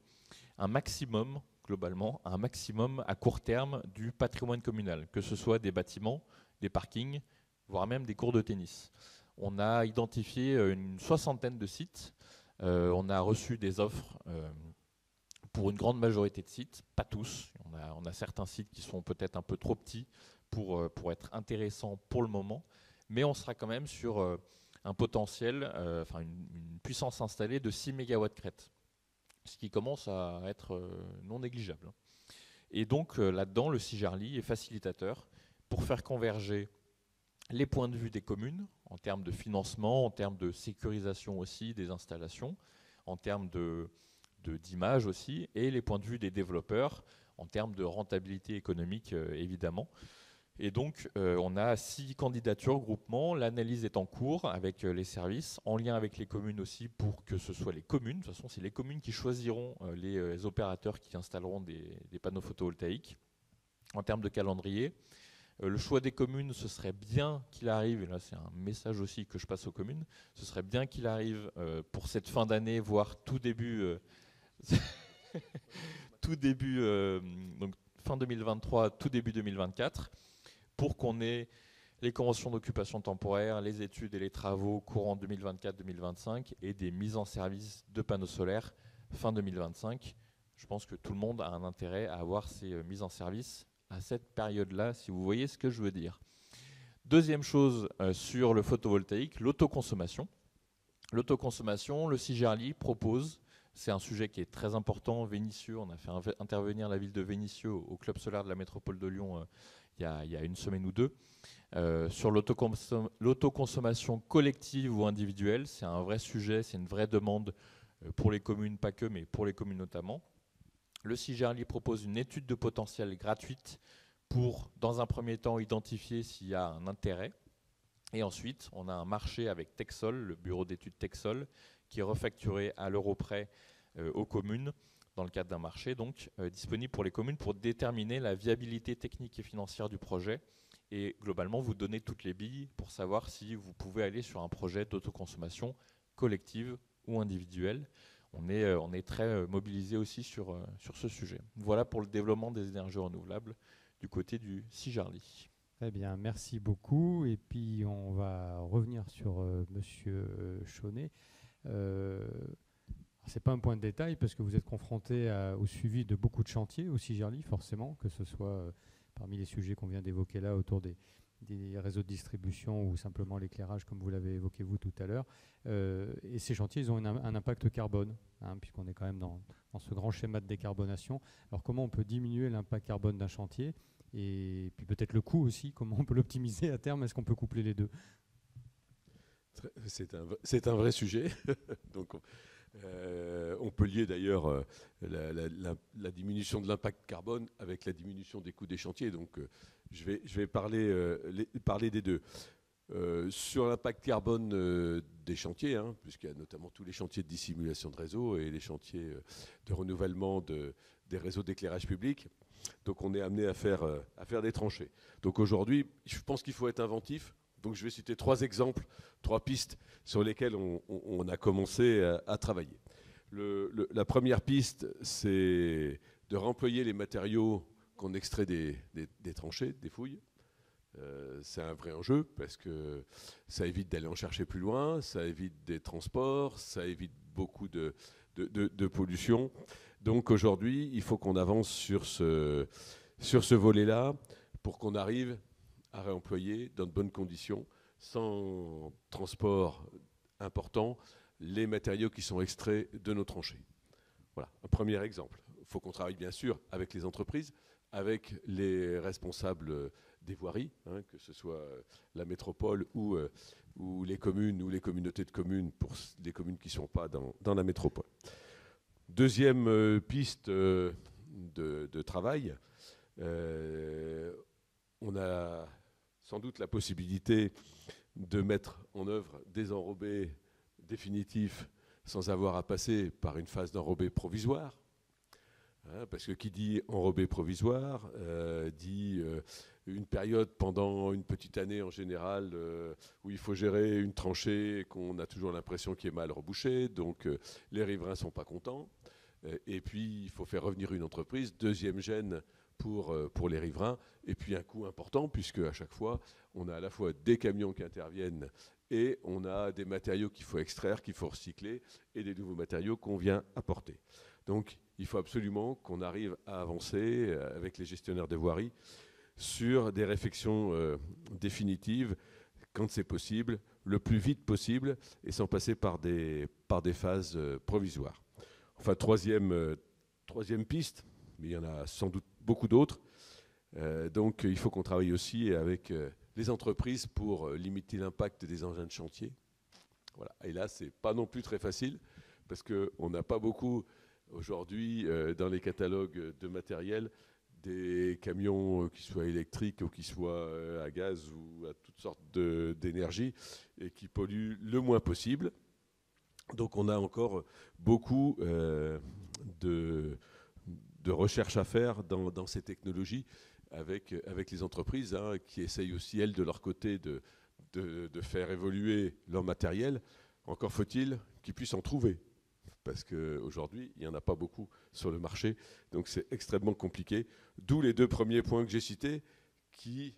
un maximum, globalement, un maximum à court terme du patrimoine communal, que ce soit des bâtiments des parkings, voire même des cours de tennis. On a identifié une 60aine de sites. On a reçu des offres pour une grande majorité de sites, pas tous. On a certains sites qui sont peut-être un peu trop petits pour être intéressants pour le moment, mais on sera quand même sur un potentiel, une puissance installée de 6 MW crête, ce qui commence à être non négligeable. Et donc là-dedans, le CIJARLI est facilitateur pour faire converger les points de vue des communes en termes de financement, en termes de sécurisation aussi des installations, en termes d'image aussi, et les points de vue des développeurs en termes de rentabilité économique évidemment. Et donc on a 6 candidatures, groupements, l'analyse est en cours avec les services, en lien avec les communes aussi pour que ce soit les communes, de toute façon c'est les communes qui choisiront les opérateurs qui installeront des panneaux photovoltaïques. En termes de calendrier, le choix des communes, ce serait bien qu'il arrive, et là c'est un message aussi que je passe aux communes, ce serait bien qu'il arrive pour cette fin d'année, voire tout début, donc fin 2023, tout début 2024, pour qu'on ait les conventions d'occupation temporaire, les études et les travaux courant 2024-2025 et des mises en service de panneaux solaires fin 2025. Je pense que tout le monde a un intérêt à avoir ces mises en service à cette période-là, si vous voyez ce que je veux dire. Deuxième chose sur le photovoltaïque, l'autoconsommation. L'autoconsommation, le CIJARLI propose, c'est un sujet qui est très important, Vénissieux, on a fait intervenir la ville de Vénissieux au Club solaire de la métropole de Lyon il y a une semaine ou deux, sur l'autoconsommation collective ou individuelle. C'est un vrai sujet, c'est une vraie demande pour les communes, pas que, mais pour les communes notamment. Le CIJARLI propose une étude de potentiel gratuite pour, dans un premier temps, identifier s'il y a un intérêt. Et ensuite, on a un marché avec Texol, le bureau d'études Texol, qui est refacturé à l'euro près aux communes, dans le cadre d'un marché, donc disponible pour les communes pour déterminer la viabilité technique et financière du projet et globalement vous donner toutes les billes pour savoir si vous pouvez aller sur un projet d'autoconsommation collective ou individuelle. On est très mobilisé aussi sur ce sujet. Voilà pour le développement des énergies renouvelables du côté du CIJARLI. Très bien, merci beaucoup. Et puis on va revenir sur Monsieur Chaunet. Ce n'est pas un point de détail parce que vous êtes confronté au suivi de beaucoup de chantiers au CIJARLI, forcément, que ce soit parmi les sujets qu'on vient d'évoquer là autour des réseaux de distribution ou simplement l'éclairage comme vous l'avez évoqué vous tout à l'heure. Et ces chantiers, ils ont un impact carbone, puisqu'on est quand même dans ce grand schéma de décarbonation. Alors comment on peut diminuer l'impact carbone d'un chantier et puis peut-être le coût aussi, comment on peut l'optimiser à terme? Est-ce qu'on peut coupler les deux? C'est un vrai sujet. Donc, on peut lier d'ailleurs la diminution de l'impact carbone avec la diminution des coûts des chantiers. Donc je vais parler des deux. Sur l'impact carbone des chantiers, puisqu'il y a notamment tous les chantiers de dissimulation de réseau et les chantiers de renouvellement des réseaux d'éclairage public. Donc on est amené à faire des tranchées. Donc aujourd'hui, je pense qu'il faut être inventif. Donc je vais citer 3 exemples, 3 pistes sur lesquelles on a commencé à travailler. La première piste, c'est de remployer les matériaux qu'on extrait des tranchées, des fouilles. C'est un vrai enjeu parce que ça évite d'aller en chercher plus loin, ça évite des transports, ça évite beaucoup de pollution. Donc aujourd'hui, il faut qu'on avance sur ce volet-là pour qu'on arrive à réemployer dans de bonnes conditions, sans transport important, les matériaux qui sont extraits de nos tranchées. Voilà, un premier exemple. Il faut qu'on travaille bien sûr avec les entreprises, avec les responsables des voiries, que ce soit la métropole ou les communes ou les communautés de communes pour les communes qui ne sont pas dans la métropole. Deuxième piste de travail, on a sans doute la possibilité de mettre en œuvre des enrobés définitifs sans avoir à passer par une phase d'enrobé provisoire. Parce que qui dit enrobé provisoire dit une période pendant une petite année en général où il faut gérer une tranchée et qu'on a toujours l'impression qu'il est mal rebouché, donc les riverains ne sont pas contents. Et puis il faut faire revenir une entreprise, deuxième gêne pour les riverains, et puis un coût important, puisque à chaque fois, on a à la fois des camions qui interviennent et on a des matériaux qu'il faut extraire, qu'il faut recycler, et des nouveaux matériaux qu'on vient apporter. Donc il faut absolument qu'on arrive à avancer avec les gestionnaires de voirie sur des réflexions définitives, quand c'est possible, le plus vite possible, et sans passer par des phases provisoires. Enfin, troisième piste, mais il y en a sans doute beaucoup d'autres. Donc il faut qu'on travaille aussi avec les entreprises pour limiter l'impact des engins de chantier. Voilà. Et là, ce n'est pas non plus très facile, parce qu'on n'a pas beaucoup aujourd'hui dans les catalogues de matériel des camions qui soient électriques ou qui soient à gaz ou à toutes sortes d'énergie et qui polluent le moins possible. Donc on a encore beaucoup de recherche à faire dans ces technologies avec les entreprises qui essayent aussi, elles, de leur côté, de faire évoluer leur matériel. Encore faut-il qu'ils puissent en trouver, parce qu'aujourd'hui, il n'y en a pas beaucoup sur le marché, donc c'est extrêmement compliqué. D'où les deux premiers points que j'ai cités, qui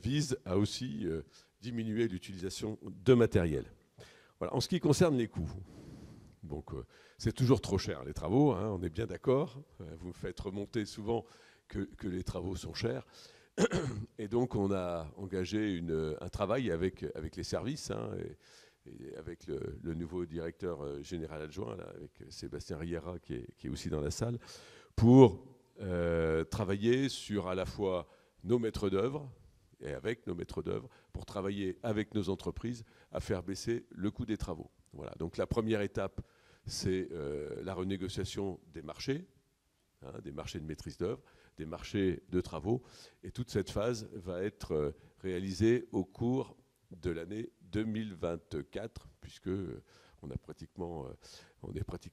visent à aussi diminuer l'utilisation de matériel. Voilà. En ce qui concerne les coûts, donc c'est toujours trop cher les travaux, on est bien d'accord. Vous me faites remonter souvent que les travaux sont chers. Et donc on a engagé un travail avec les services, et avec le nouveau directeur général adjoint, là, avec Sébastien Riera qui est aussi dans la salle, pour travailler sur à la fois nos maîtres d'œuvre et avec nos maîtres d'œuvre, pour travailler avec nos entreprises à faire baisser le coût des travaux. Voilà. Donc la première étape, c'est la renégociation des marchés de maîtrise d'œuvre, des marchés de travaux, et toute cette phase va être réalisée au cours de l'année 2024, puisque on est pratiquement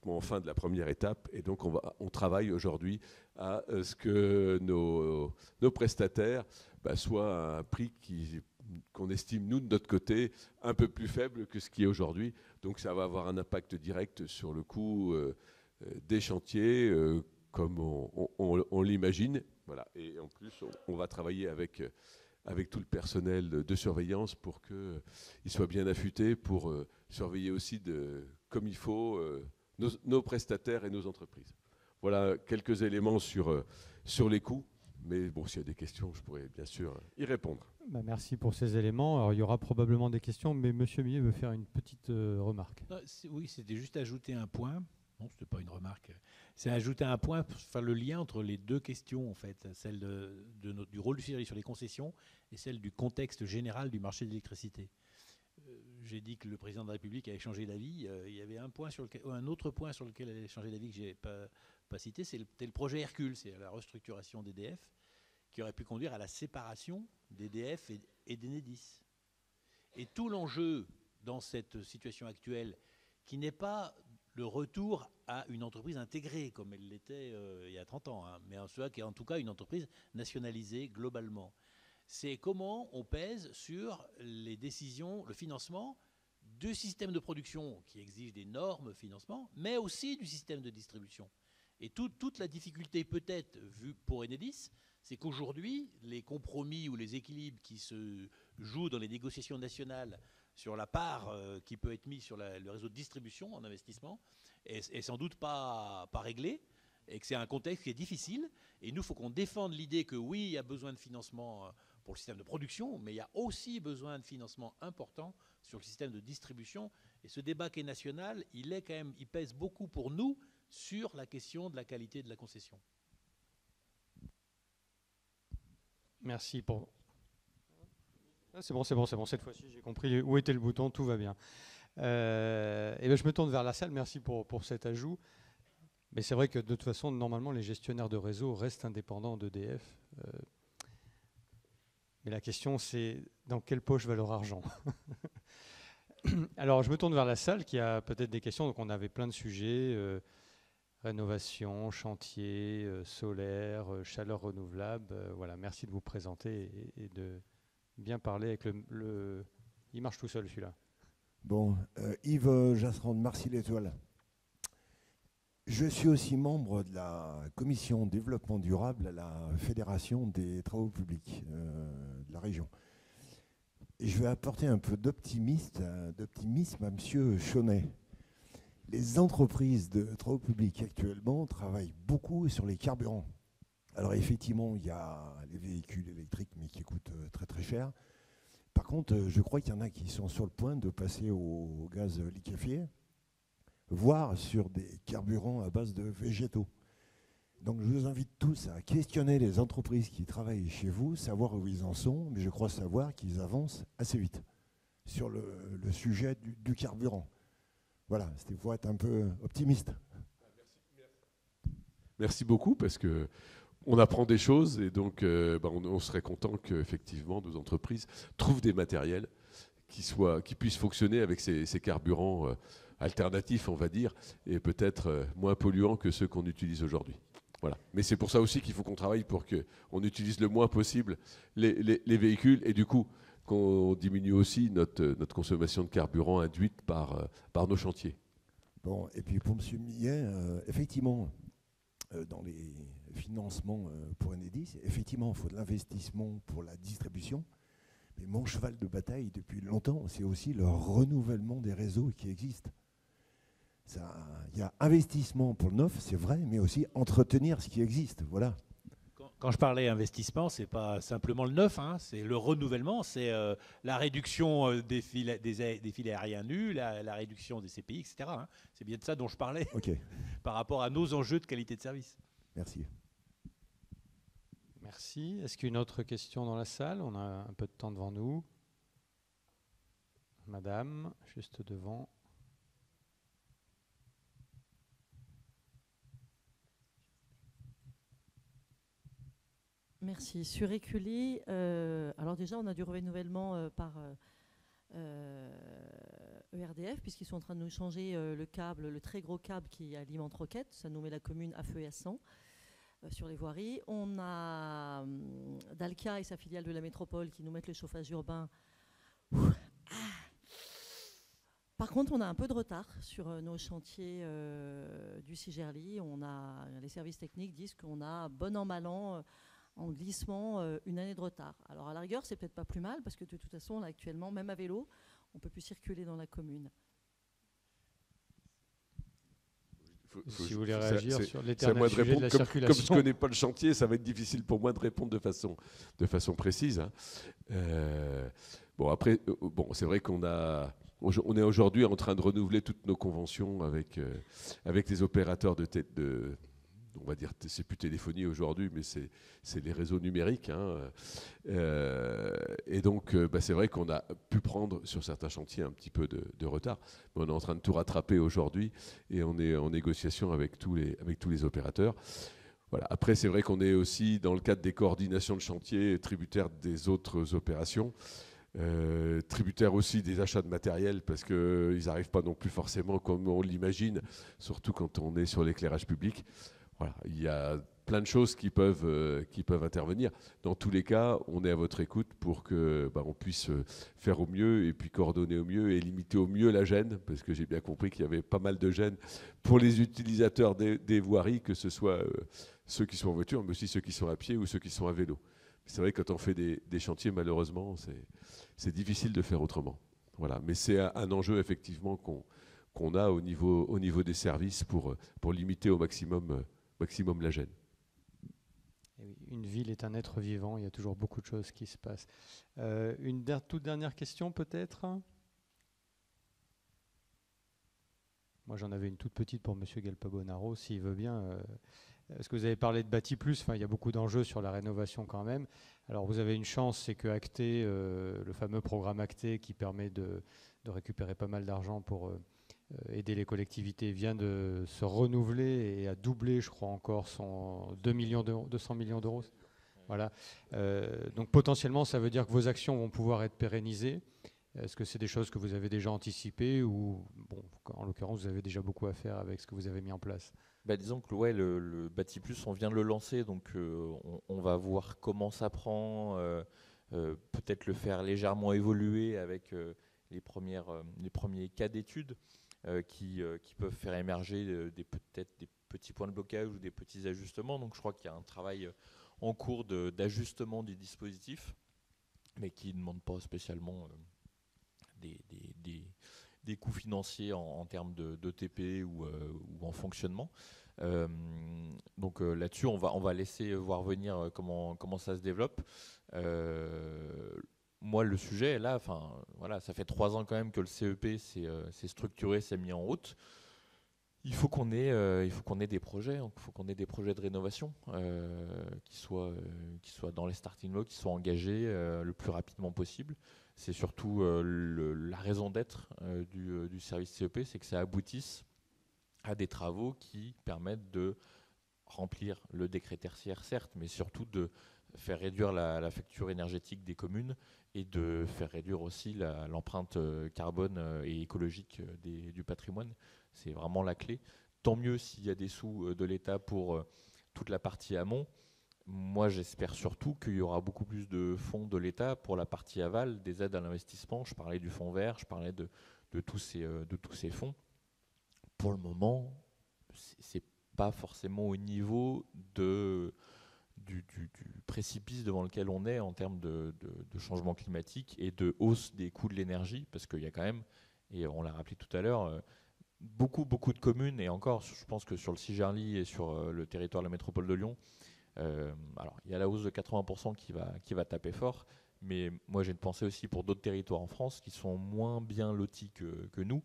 en fin de la première étape, et donc on travaille aujourd'hui à ce que nos prestataires soient à un prix qu'on estime, nous, de notre côté, un peu plus faible que ce qui est aujourd'hui. Donc ça va avoir un impact direct sur le coût des chantiers, comme on l'imagine. Voilà. Et en plus, on va travailler avec tout le personnel de surveillance pour qu'ils soient bien affûtés pour surveiller aussi comme il faut nos prestataires et nos entreprises. Voilà quelques éléments sur les coûts. Mais bon, s'il y a des questions, je pourrais bien sûr y répondre. Merci pour ces éléments. Alors, il y aura probablement des questions, mais M. Millet veut faire une petite remarque. Oui, c'était juste ajouter un point. Non, ce n'était pas une remarque. C'est ajouter un point pour faire le lien entre les deux questions, en fait, celle du rôle du CIRI sur les concessions et celle du contexte général du marché de l'électricité. J'ai dit que le président de la République avait changé d'avis. Il y avait un autre point sur lequel il avait changé d'avis que je n'ai pas cité, c'était le projet Hercule, c'est la restructuration d'EDF, qui aurait pu conduire à la séparation d'EDF et d'Enedis. Et tout l'enjeu dans cette situation actuelle, qui n'est pas le retour à une entreprise intégrée, comme elle l'était il y a 30 ans, mais qui est en tout cas une entreprise nationalisée globalement. C'est comment on pèse sur les décisions, le financement du système de production qui exige d'énormes financements, mais aussi du système de distribution. Et toute la difficulté peut-être vue pour Enedis, c'est qu'aujourd'hui, les compromis ou les équilibres qui se jouent dans les négociations nationales sur la part qui peut être mise sur le réseau de distribution en investissement est sans doute pas réglé, et que c'est un contexte qui est difficile. Et nous, il faut qu'on défende l'idée que oui, il y a besoin de financement pour le système de production, mais il y a aussi besoin de financement important sur le système de distribution. Et ce débat qui est national, il pèse beaucoup pour nous sur la question de la qualité de la concession. Merci pour... C'est bon, cette fois-ci j'ai compris où était le bouton, tout va bien. Et bien, je me tourne vers la salle, merci pour cet ajout. Mais c'est vrai que de toute façon, normalement, les gestionnaires de réseau restent indépendants d'EDF. Mais la question, c'est dans quelle poche va leur argent? Alors, je me tourne vers la salle qui a peut-être des questions. Donc, on avait plein de sujets, rénovation, chantier, solaire, chaleur renouvelable. Voilà, merci de vous présenter et de bien parler avec le... Il marche tout seul, celui-là. Bon, Yves Jasserand de Marcy-l'Étoile. Je suis aussi membre de la commission développement durable à la Fédération des travaux publics de la région. Et je vais apporter un peu d'optimisme à M. Chaunet. Les entreprises de travaux publics actuellement travaillent beaucoup sur les carburants. Alors effectivement, il y a les véhicules électriques, mais qui coûtent très très cher. Par contre, je crois qu'il y en a qui sont sur le point de passer au gaz liquéfié, voire sur des carburants à base de végétaux. Donc je vous invite tous à questionner les entreprises qui travaillent chez vous, savoir où ils en sont, mais je crois savoir qu'ils avancent assez vite sur le sujet du carburant. Voilà, c'était pour être un peu optimiste. Merci beaucoup, parce que on apprend des choses, et donc on serait content qu'effectivement nos entreprises trouvent des matériels qui puissent fonctionner avec ces carburants alternatifs, on va dire, et peut-être moins polluants que ceux qu'on utilise aujourd'hui. Voilà. Mais c'est pour ça aussi qu'il faut qu'on travaille pour qu'on utilise le moins possible les véhicules, et du coup qu'on diminue aussi notre consommation de carburant induite par nos chantiers. Bon, et puis pour M. Millet, effectivement, dans les financements pour Enedis, effectivement, il faut de l'investissement pour la distribution. Mais mon cheval de bataille depuis longtemps, c'est aussi le renouvellement des réseaux qui existent. Il y a investissement pour le neuf, c'est vrai, mais aussi entretenir ce qui existe. Voilà. Quand je parlais investissement, ce n'est pas simplement le neuf, hein, c'est le renouvellement, c'est la réduction des filets aériens nus, la réduction des CPI, etc. Hein. C'est bien de ça dont je parlais par rapport à nos enjeux de qualité de service. Merci. Merci. Est-ce qu'il y a une autre question dans la salle? On a un peu de temps devant nous. Madame, juste devant. Merci. Sur Écully, alors déjà, on a du renouvellement par ERDF, puisqu'ils sont en train de nous changer le câble, le très gros câble qui alimente Roquette. Ça nous met la commune à feu et à sang sur les voiries. On a Dalkia et sa filiale de la métropole qui nous mettent le chauffage urbain. Par contre, on a un peu de retard sur nos chantiers du Cigerli. Les services techniques disent qu'on a bon an, mal an, en glissement, une année de retard. Alors à la rigueur, c'est peut-être pas plus mal, parce que de toute façon, là, actuellement, même à vélo, on ne peut plus circuler dans la commune. Si vous voulez réagir sur l'éternel moi de sujet répondre, de la comme circulation. je ne connais pas le chantier, ça va être difficile pour moi de répondre de façon précise. Hein. Après, c'est vrai qu'on est aujourd'hui en train de renouveler toutes nos conventions avec les opérateurs on va dire, c'est plus téléphonie aujourd'hui, mais c'est les réseaux numériques. Hein. Et donc, c'est vrai qu'on a pu prendre sur certains chantiers un petit peu de retard. Mais on est en train de tout rattraper aujourd'hui, et on est en négociation avec tous les opérateurs. Voilà. Après, c'est vrai qu'on est aussi, dans le cadre des coordinations de chantier, tributaire des autres opérations. Tributaire aussi des achats de matériel, parce qu'ils n'arrivent pas non plus forcément comme on l'imagine, surtout quand on est sur l'éclairage public. Voilà, il y a plein de choses qui peuvent intervenir. Dans tous les cas, on est à votre écoute pour que on puisse faire au mieux, et puis coordonner au mieux et limiter au mieux la gêne, parce que j'ai bien compris qu'il y avait pas mal de gêne pour les utilisateurs des voiries, que ce soit ceux qui sont en voiture, mais aussi ceux qui sont à pied ou ceux qui sont à vélo. C'est vrai que quand on fait des chantiers, malheureusement, c'est difficile de faire autrement. Voilà. Mais c'est un enjeu effectivement qu'on a au niveau des services pour limiter au maximum la gêne. Et oui, une ville est un être vivant, il y a toujours beaucoup de choses qui se passent. Une toute dernière question peut-être? Moi j'en avais une toute petite pour M. Gelpabonaro, s'il veut bien. Parce que vous avez parlé de Bâti Plus, il y a beaucoup d'enjeux sur la rénovation quand même. Alors vous avez une chance, c'est que Acté, le fameux programme Acté qui permet de récupérer pas mal d'argent pour aider les collectivités, vient de se renouveler et a doublé, je crois encore, son 200 millions d'euros. Voilà. Donc potentiellement, ça veut dire que vos actions vont pouvoir être pérennisées. Est-ce que c'est des choses que vous avez déjà anticipées, ou en l'occurrence, vous avez déjà beaucoup à faire avec ce que vous avez mis en place? Disons que le Bâti Plus, on vient de le lancer, donc on va voir comment ça prend, peut-être le faire légèrement évoluer avec les premiers cas d'études qui peuvent faire émerger peut-être des petits points de blocage ou des petits ajustements. Donc je crois qu'il y a un travail en cours d'ajustement du dispositif, mais qui ne demande pas spécialement des coûts financiers en termes de TP ou en fonctionnement. Donc là-dessus, on va laisser voir venir comment ça se développe. Moi, le sujet est là. Voilà, ça fait 3 ans quand même que le CEP s'est structuré, s'est mis en route. Il faut qu'on ait des projets. Il faut qu'on ait des projets de rénovation qui soient dans les starting blocks, qui soient engagés le plus rapidement possible. C'est surtout la raison d'être du service CEP, c'est que ça aboutisse à des travaux qui permettent de remplir le décret tertiaire, certes, mais surtout de faire réduire la facture énergétique des communes et de faire réduire aussi l'empreinte carbone et écologique du patrimoine. C'est vraiment la clé. Tant mieux s'il y a des sous de l'État pour toute la partie amont. Moi, j'espère surtout qu'il y aura beaucoup plus de fonds de l'État pour la partie aval, des aides à l'investissement. Je parlais du fonds vert, je parlais de tous ces fonds. Pour le moment, c'est pas forcément au niveau du précipice devant lequel on est en termes de changement climatique et de hausse des coûts de l'énergie, parce qu'il y a quand même, et on l'a rappelé tout à l'heure, beaucoup de communes, et encore, je pense que sur le Sigerli et sur le territoire de la métropole de Lyon, alors il y a la hausse de 80% qui va taper fort, mais moi j'ai une pensée aussi pour d'autres territoires en France qui sont moins bien lotis que nous.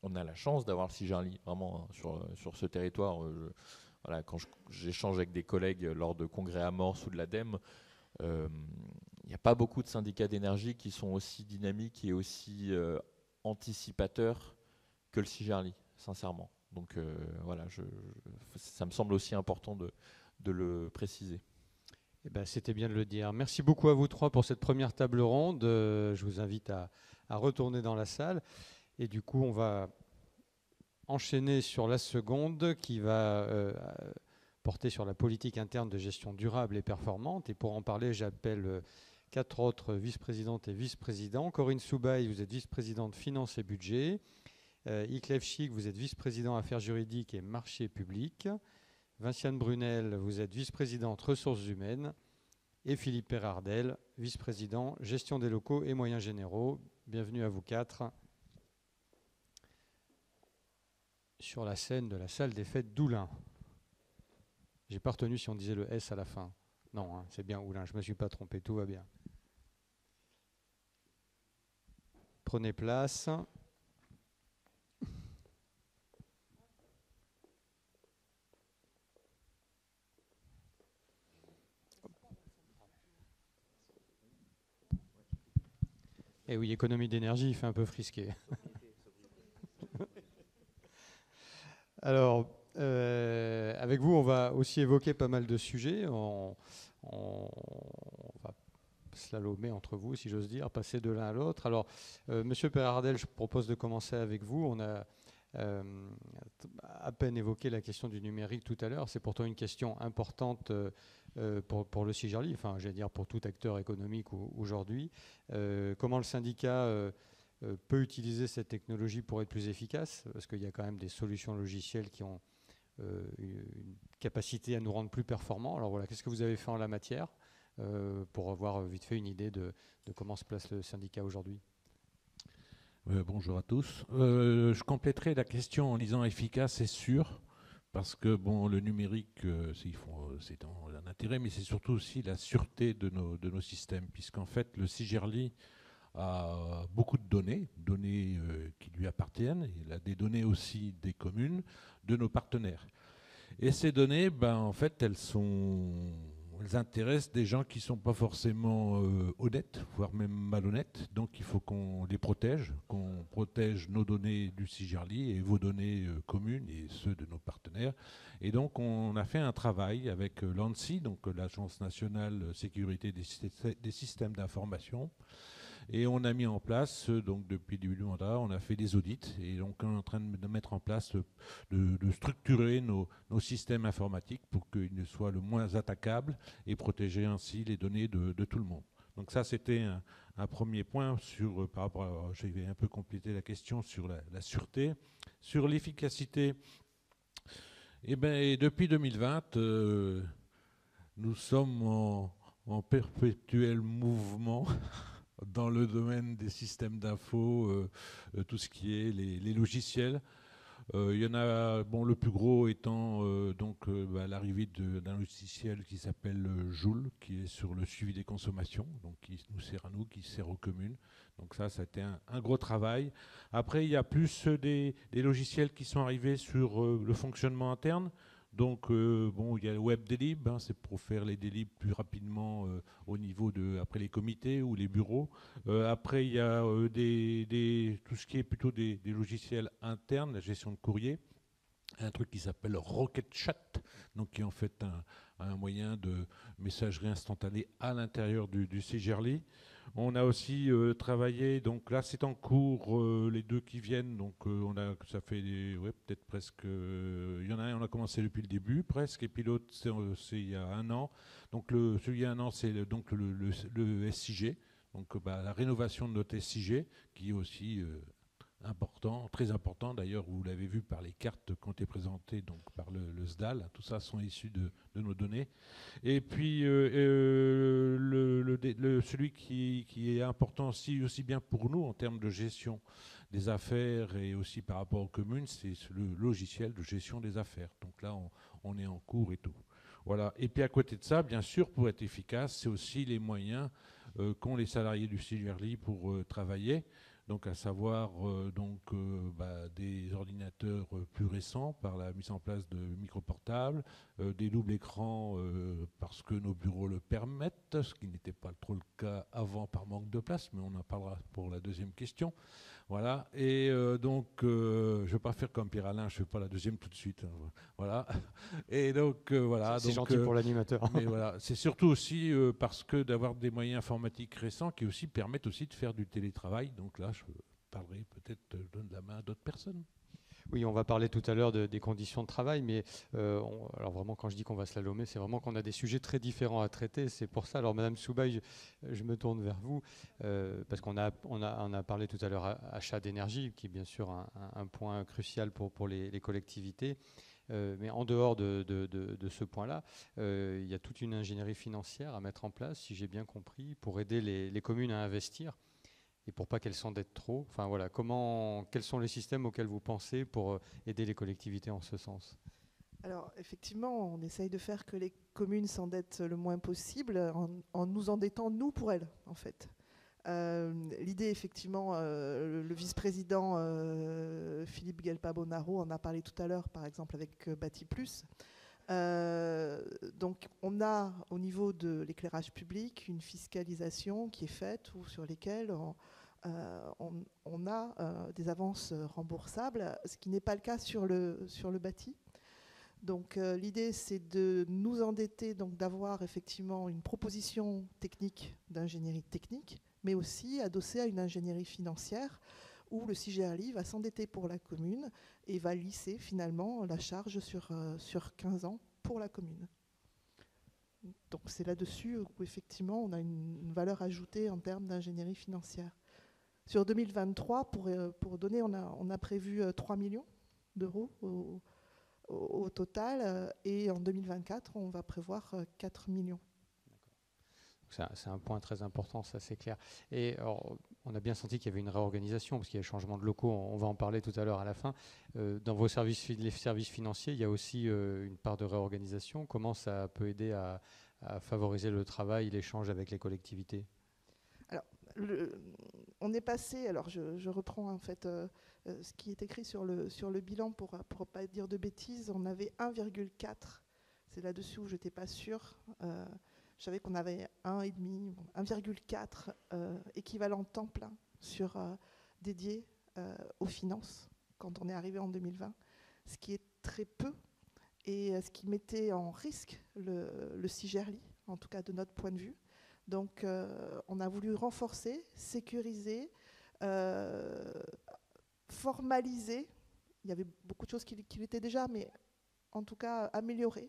On a la chance d'avoir le Sigerli vraiment sur ce territoire. Voilà, quand j'échange avec des collègues lors de congrès Amorce ou de l'ADEME, il n'y a pas beaucoup de syndicats d'énergie qui sont aussi dynamiques et aussi anticipateurs que le Sigerli, sincèrement. Donc voilà, ça me semble aussi important de le préciser. Eh ben, c'était bien de le dire. Merci beaucoup à vous trois pour cette première table ronde. Je vous invite à retourner dans la salle. Et du coup, on va enchaîner sur la seconde qui va porter sur la politique interne de gestion durable et performante. Et pour en parler, j'appelle 4 autres vice-présidentes et vice-présidents. Corinne Soubaï, vous êtes vice-présidente finance et budget. Iclev Chic, vous êtes vice-président affaires juridiques et marchés publics. Vinciane Brunel, vous êtes vice-présidente ressources humaines. Et Philippe Perardel, vice-président gestion des locaux et moyens généraux. Bienvenue à vous 4 sur la scène de la salle des fêtes d'Oulin. J'ai pas retenu si on disait le S à la fin. Non, hein, c'est bien Oulin, je ne me suis pas trompé, tout va bien. Prenez place. Et oui, économie d'énergie, il fait un peu frisqué. Alors, avec vous, on va aussi évoquer pas mal de sujets. On va slalomer entre vous, si j'ose dire, passer de l'un à l'autre. Alors, Monsieur Perardel, je propose de commencer avec vous. On a à peine évoqué la question du numérique tout à l'heure. C'est pourtant une question importante pour le Sigerli, enfin, j'allais dire pour tout acteur économique aujourd'hui. Comment le syndicat peut utiliser cette technologie pour être plus efficace, parce qu'il y a quand même des solutions logicielles qui ont une capacité à nous rendre plus performants. Alors voilà, qu'est-ce que vous avez fait en la matière pour avoir vite fait une idée de comment se place le syndicat aujourd'hui? Bonjour à tous. Je compléterai la question en disant efficace et sûr, parce que bon, le numérique, c'est un intérêt, mais c'est surtout aussi la sûreté de nos systèmes, puisqu'en fait, le Sigerli a beaucoup de données qui lui appartiennent. Il a des données aussi des communes, de nos partenaires. Et ces données, en fait, elles intéressent des gens qui ne sont pas forcément honnêtes, voire même malhonnêtes. Donc il faut qu'on les protège, qu'on protège nos données du Sigerli et vos données communes et ceux de nos partenaires. Et donc on a fait un travail avec l'ANSSI, donc l'Agence nationale sécurité des systèmes d'information. Et on a mis en place, donc depuis le début du mandat, on a fait des audits. Et donc on est en train de mettre en place, de structurer nos systèmes informatiques pour qu'ils soient le moins attaquables et protéger ainsi les données de tout le monde. Donc ça, c'était un premier point par rapport je vais un peu compléter la question sur la sûreté. Sur l'efficacité, Eh bien, et depuis 2020, nous sommes en perpétuel mouvement dans le domaine des systèmes d'info, tout ce qui est les logiciels. Il y en a, bon, le plus gros étant l'arrivée d'un logiciel qui s'appelle Joule, qui est sur le suivi des consommations, donc qui nous sert à nous, qui sert aux communes. Donc ça a été un gros travail. Après, il y a plus des logiciels qui sont arrivés sur le fonctionnement interne. Donc, il y a le web délib, c'est pour faire les délibs plus rapidement au niveau après les comités ou les bureaux. Après, il y a tout ce qui est plutôt des logiciels internes, la gestion de courrier. Un truc qui s'appelle Rocket Chat, donc qui est en fait un moyen de messagerie instantanée à l'intérieur du CGRLI. On a aussi travaillé, donc là c'est en cours, les deux qui viennent, donc ça fait peut-être presque, il y en a un, on a commencé depuis le début presque, et puis l'autre c'est il y a un an. Donc celui il y a un an c'est donc le SIG, donc la rénovation de notre SIG, qui est aussi important, très important d'ailleurs, vous l'avez vu par les cartes qui ont été présentées donc par le SDAL, tout ça sont issus de nos données. Et puis celui qui est important aussi bien pour nous en termes de gestion des affaires et aussi par rapport aux communes, c'est le logiciel de gestion des affaires. Donc là, on est en cours et tout. Voilà. Et puis à côté de ça, bien sûr, pour être efficace, c'est aussi les moyens qu'ont les salariés du CGRLI pour travailler. Donc à savoir des ordinateurs plus récents par la mise en place de microportables, des doubles écrans parce que nos bureaux le permettent, ce qui n'était pas trop le cas avant par manque de place, mais on en parlera pour la deuxième question. Voilà, et je ne vais pas faire comme Pierre-Alain, je ne fais pas la deuxième tout de suite. Voilà, et donc voilà. C'est gentil pour l'animateur. Mais voilà, c'est surtout aussi parce que d'avoir des moyens informatiques récents qui aussi permettent aussi de faire du télétravail. Donc là, je parlerai peut-être, donne la main à d'autres personnes. Oui, on va parler tout à l'heure des conditions de travail, mais alors vraiment, quand je dis qu'on va slalomer, c'est vraiment qu'on a des sujets très différents à traiter. C'est pour ça, alors Madame Soubaï, je me tourne vers vous, parce qu'on a parlé tout à l'heure achat d'énergie, qui est bien sûr un point crucial pour les collectivités. Mais en dehors de ce point-là, il y a toute une ingénierie financière à mettre en place, si j'ai bien compris, pour aider les communes à investir et pour pas qu'elles s'endettent trop. Enfin voilà, quels sont les systèmes auxquels vous pensez pour aider les collectivités en ce sens ? Alors effectivement, on essaye de faire que les communes s'endettent le moins possible en nous endettant nous pour elles, en fait. L'idée, effectivement, le vice-président Philippe Guelpa-Bonaro en a parlé tout à l'heure, par exemple avec Bâti Plus. Donc on a au niveau de l'éclairage public une fiscalisation qui est faite ou sur lesquelles on a des avances remboursables, ce qui n'est pas le cas sur le bâti. Donc l'idée c'est de nous endetter, donc d'avoir effectivement une proposition technique d'ingénierie technique, mais aussi adossée à une ingénierie financière où le CGRLI va s'endetter pour la commune et va lisser finalement la charge sur 15 ans pour la commune. Donc c'est là-dessus où effectivement on a une valeur ajoutée en termes d'ingénierie financière. Sur 2023, pour donner, on a prévu 3 millions d'euros au total, et en 2024, on va prévoir 4 millions. C'est un point très important, ça c'est clair. Et alors, on a bien senti qu'il y avait une réorganisation, parce qu'il y a un changement de locaux, on va en parler tout à l'heure à la fin. Dans les services financiers, il y a aussi une part de réorganisation. Comment ça peut aider à favoriser le travail, l'échange avec les collectivités ? Alors, on est passé, alors je reprends en fait ce qui est écrit sur le bilan pour ne pas dire de bêtises. On avait 1,4, c'est là-dessus où je n'étais pas sûre. Je savais qu'on avait 1,4 équivalent temps plein dédié aux finances quand on est arrivé en 2020, ce qui est très peu et ce qui mettait en risque le CGRLI, en tout cas de notre point de vue. Donc on a voulu renforcer, sécuriser, formaliser. Il y avait beaucoup de choses qui l'étaient déjà, mais en tout cas améliorer.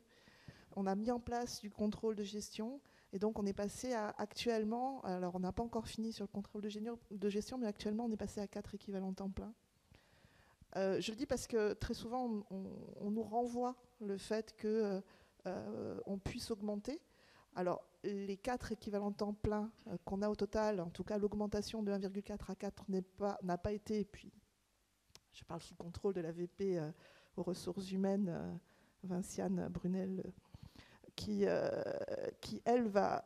On a mis en place du contrôle de gestion et donc on est passé à actuellement, alors on n'a pas encore fini sur le contrôle de gestion, mais actuellement on est passé à 4 équivalents temps plein. Je le dis parce que très souvent, on nous renvoie le fait qu'on puisse augmenter. Alors, les 4 équivalents temps plein qu'on a au total, en tout cas l'augmentation de 1,4 à 4 n'a pas été, et puis je parle sous contrôle de la VP aux ressources humaines, Vinciane Brunel, qui elle, va,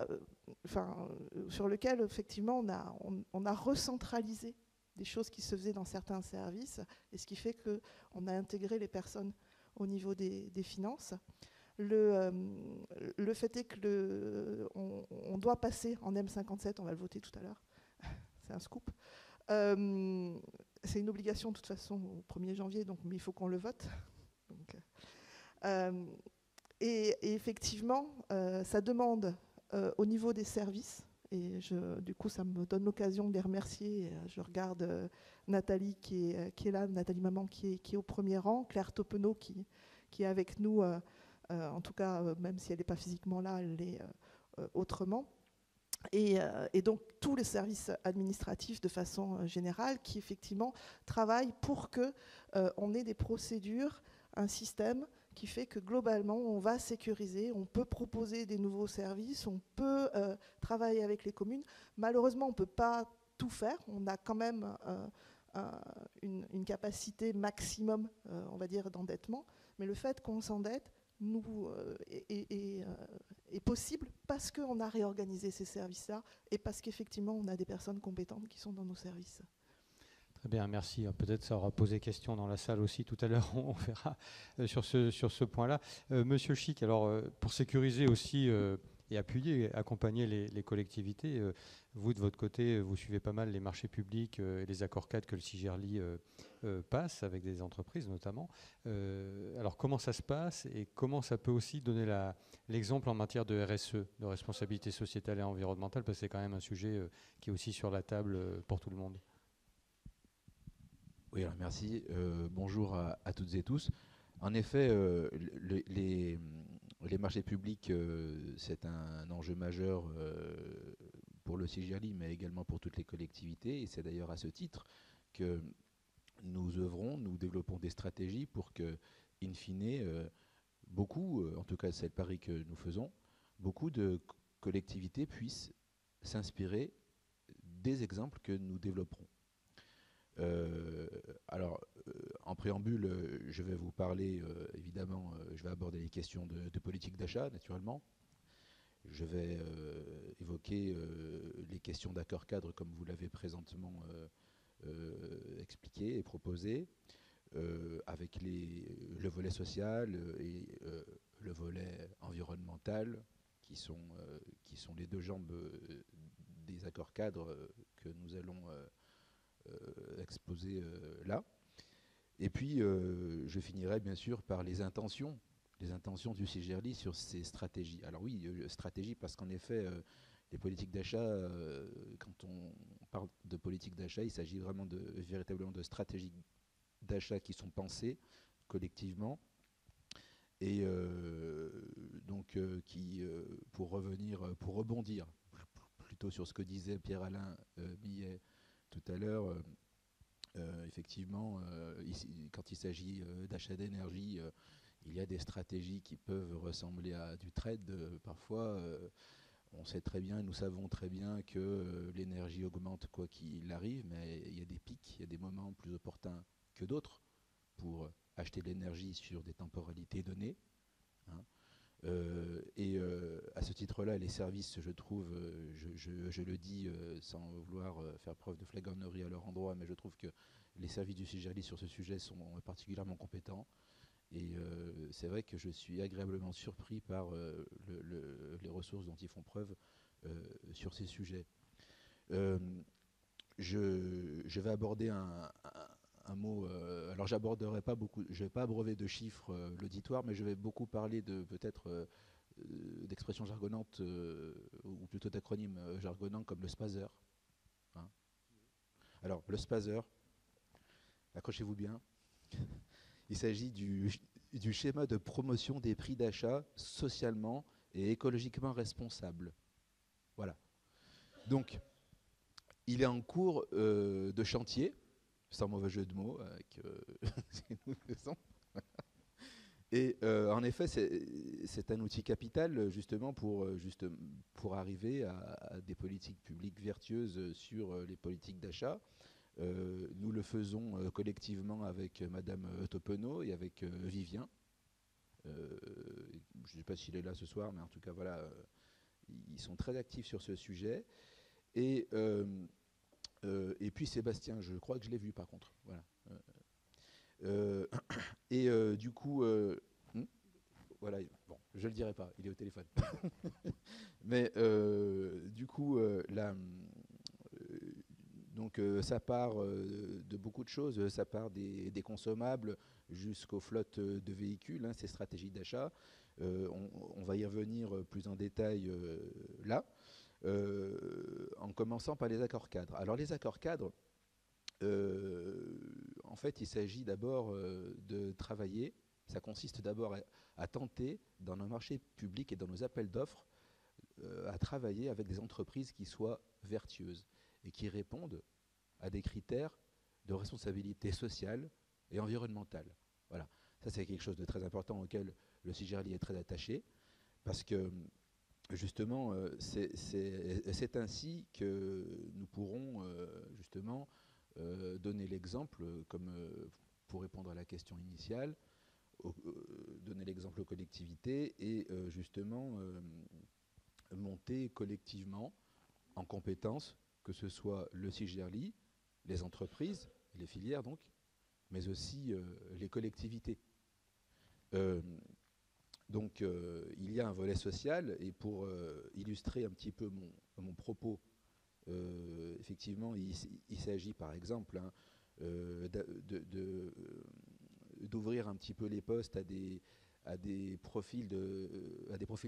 sur lequel, effectivement, on a recentralisé des choses qui se faisaient dans certains services, et ce qui fait qu'on a intégré les personnes au niveau des finances. Le fait est que on doit passer en M57, on va le voter tout à l'heure, c'est un scoop. C'est une obligation de toute façon au 1er janvier, mais il faut qu'on le vote. Donc, et effectivement, ça demande au niveau des services, et du coup ça me donne l'occasion de les remercier. Je regarde Nathalie qui est là, Nathalie Maman qui est au premier rang, Claire Topenot qui est avec nous, en tout cas même si elle n'est pas physiquement là, elle l'est autrement. Et donc tous les services administratifs de façon générale qui effectivement travaillent pour qu'on ait des procédures, un système qui fait que globalement on va sécuriser, on peut proposer des nouveaux services, on peut travailler avec les communes. Malheureusement on ne peut pas tout faire, on a quand même une capacité maximum, on va dire, d'endettement, mais le fait qu'on s'endette est possible parce qu'on a réorganisé ces services-là et parce qu'effectivement on a des personnes compétentes qui sont dans nos services. Très bien, merci. Peut-être ça aura posé question dans la salle aussi tout à l'heure, on verra sur ce point-là. Monsieur Chic, alors pour sécuriser aussi et appuyer, accompagner les collectivités, vous de votre côté, vous suivez pas mal les marchés publics et les accords cadres que le CIGERLI passe avec des entreprises notamment. Alors comment ça se passe et comment ça peut aussi donner l'exemple en matière de RSE, de responsabilité sociétale et environnementale, parce que c'est quand même un sujet qui est aussi sur la table pour tout le monde. Oui, alors merci. Bonjour à toutes et tous. En effet, les marchés publics, c'est un enjeu majeur pour le CIGERLI, mais également pour toutes les collectivités. Et c'est d'ailleurs à ce titre que nous œuvrons, nous développons des stratégies pour que, in fine, beaucoup, en tout cas c'est le pari que nous faisons, beaucoup de collectivités puissent s'inspirer des exemples que nous développerons. Alors, en préambule, je vais vous parler, évidemment, je vais aborder les questions de politique d'achat, naturellement. Je vais évoquer les questions d'accord cadre, comme vous l'avez présentement expliqué et proposé, avec le volet social et le volet environnemental, qui sont les deux jambes des accords cadres que nous allons exposé là. Et puis, je finirai bien sûr par les intentions du CIGERLI sur ces stratégies. Alors oui, stratégie parce qu'en effet, les politiques d'achat, quand on parle de politique d'achat, il s'agit vraiment véritablement de stratégies d'achat qui sont pensées collectivement et donc pour rebondir plutôt sur ce que disait Pierre-Alain Millet tout à l'heure, effectivement, quand il s'agit d'achat d'énergie, il y a des stratégies qui peuvent ressembler à du trade. Parfois, on sait très bien, nous savons très bien que l'énergie augmente quoi qu'il arrive, mais il y a des pics, il y a des moments plus opportuns que d'autres pour acheter de l'énergie sur des temporalités données. Hein. À ce titre-là, les services, je trouve, je le dis sans vouloir faire preuve de flagornerie à leur endroit, mais je trouve que les services du CIGERLI sur ce sujet sont particulièrement compétents. Et c'est vrai que je suis agréablement surpris par les ressources dont ils font preuve sur ces sujets. Je vais aborder un mot, alors j'aborderai pas beaucoup, je ne vais pas abreuver de chiffres l'auditoire, mais je vais beaucoup parler de peut-être d'expressions jargonnantes, ou plutôt d'acronymes jargonnants comme le SPASER. Hein. Alors le SPASER, accrochez-vous bien, il s'agit du schéma de promotion des prix d'achat socialement et écologiquement responsables. Voilà. Donc, il est en cours de chantier, sans mauvais jeu de mots, avec que nous faisons. Et en effet, c'est un outil capital justement pour arriver à des politiques publiques vertueuses sur les politiques d'achat. Nous le faisons collectivement avec Madame Topenot et avec Vivien. Je ne sais pas s'il est là ce soir, mais en tout cas, voilà, ils sont très actifs sur ce sujet. Et puis Sébastien, je crois que je l'ai vu par contre. Voilà. Du coup, voilà, bon, je le dirai pas, il est au téléphone. Mais du coup, donc ça part de beaucoup de choses, ça part des consommables jusqu'aux flottes de véhicules, hein, ces stratégies d'achat. On va y revenir plus en détail là, en commençant par les accords cadres. Alors les accords cadres, en fait, il s'agit d'abord de travailler, ça consiste d'abord à tenter, dans nos marchés publics et dans nos appels d'offres, à travailler avec des entreprises qui soient vertueuses et qui répondent à des critères de responsabilité sociale et environnementale. Voilà, ça c'est quelque chose de très important auquel le CIGERLI est très attaché, parce que justement, c'est ainsi que nous pourrons justement donner l'exemple, comme pour répondre à la question initiale, donner l'exemple aux collectivités et justement monter collectivement en compétences, que ce soit le CIGERLI, les entreprises, les filières donc, mais aussi les collectivités. Donc il y a un volet social, et pour illustrer un petit peu mon propos, effectivement, il s'agit par exemple d'ouvrir un petit peu les postes à des profils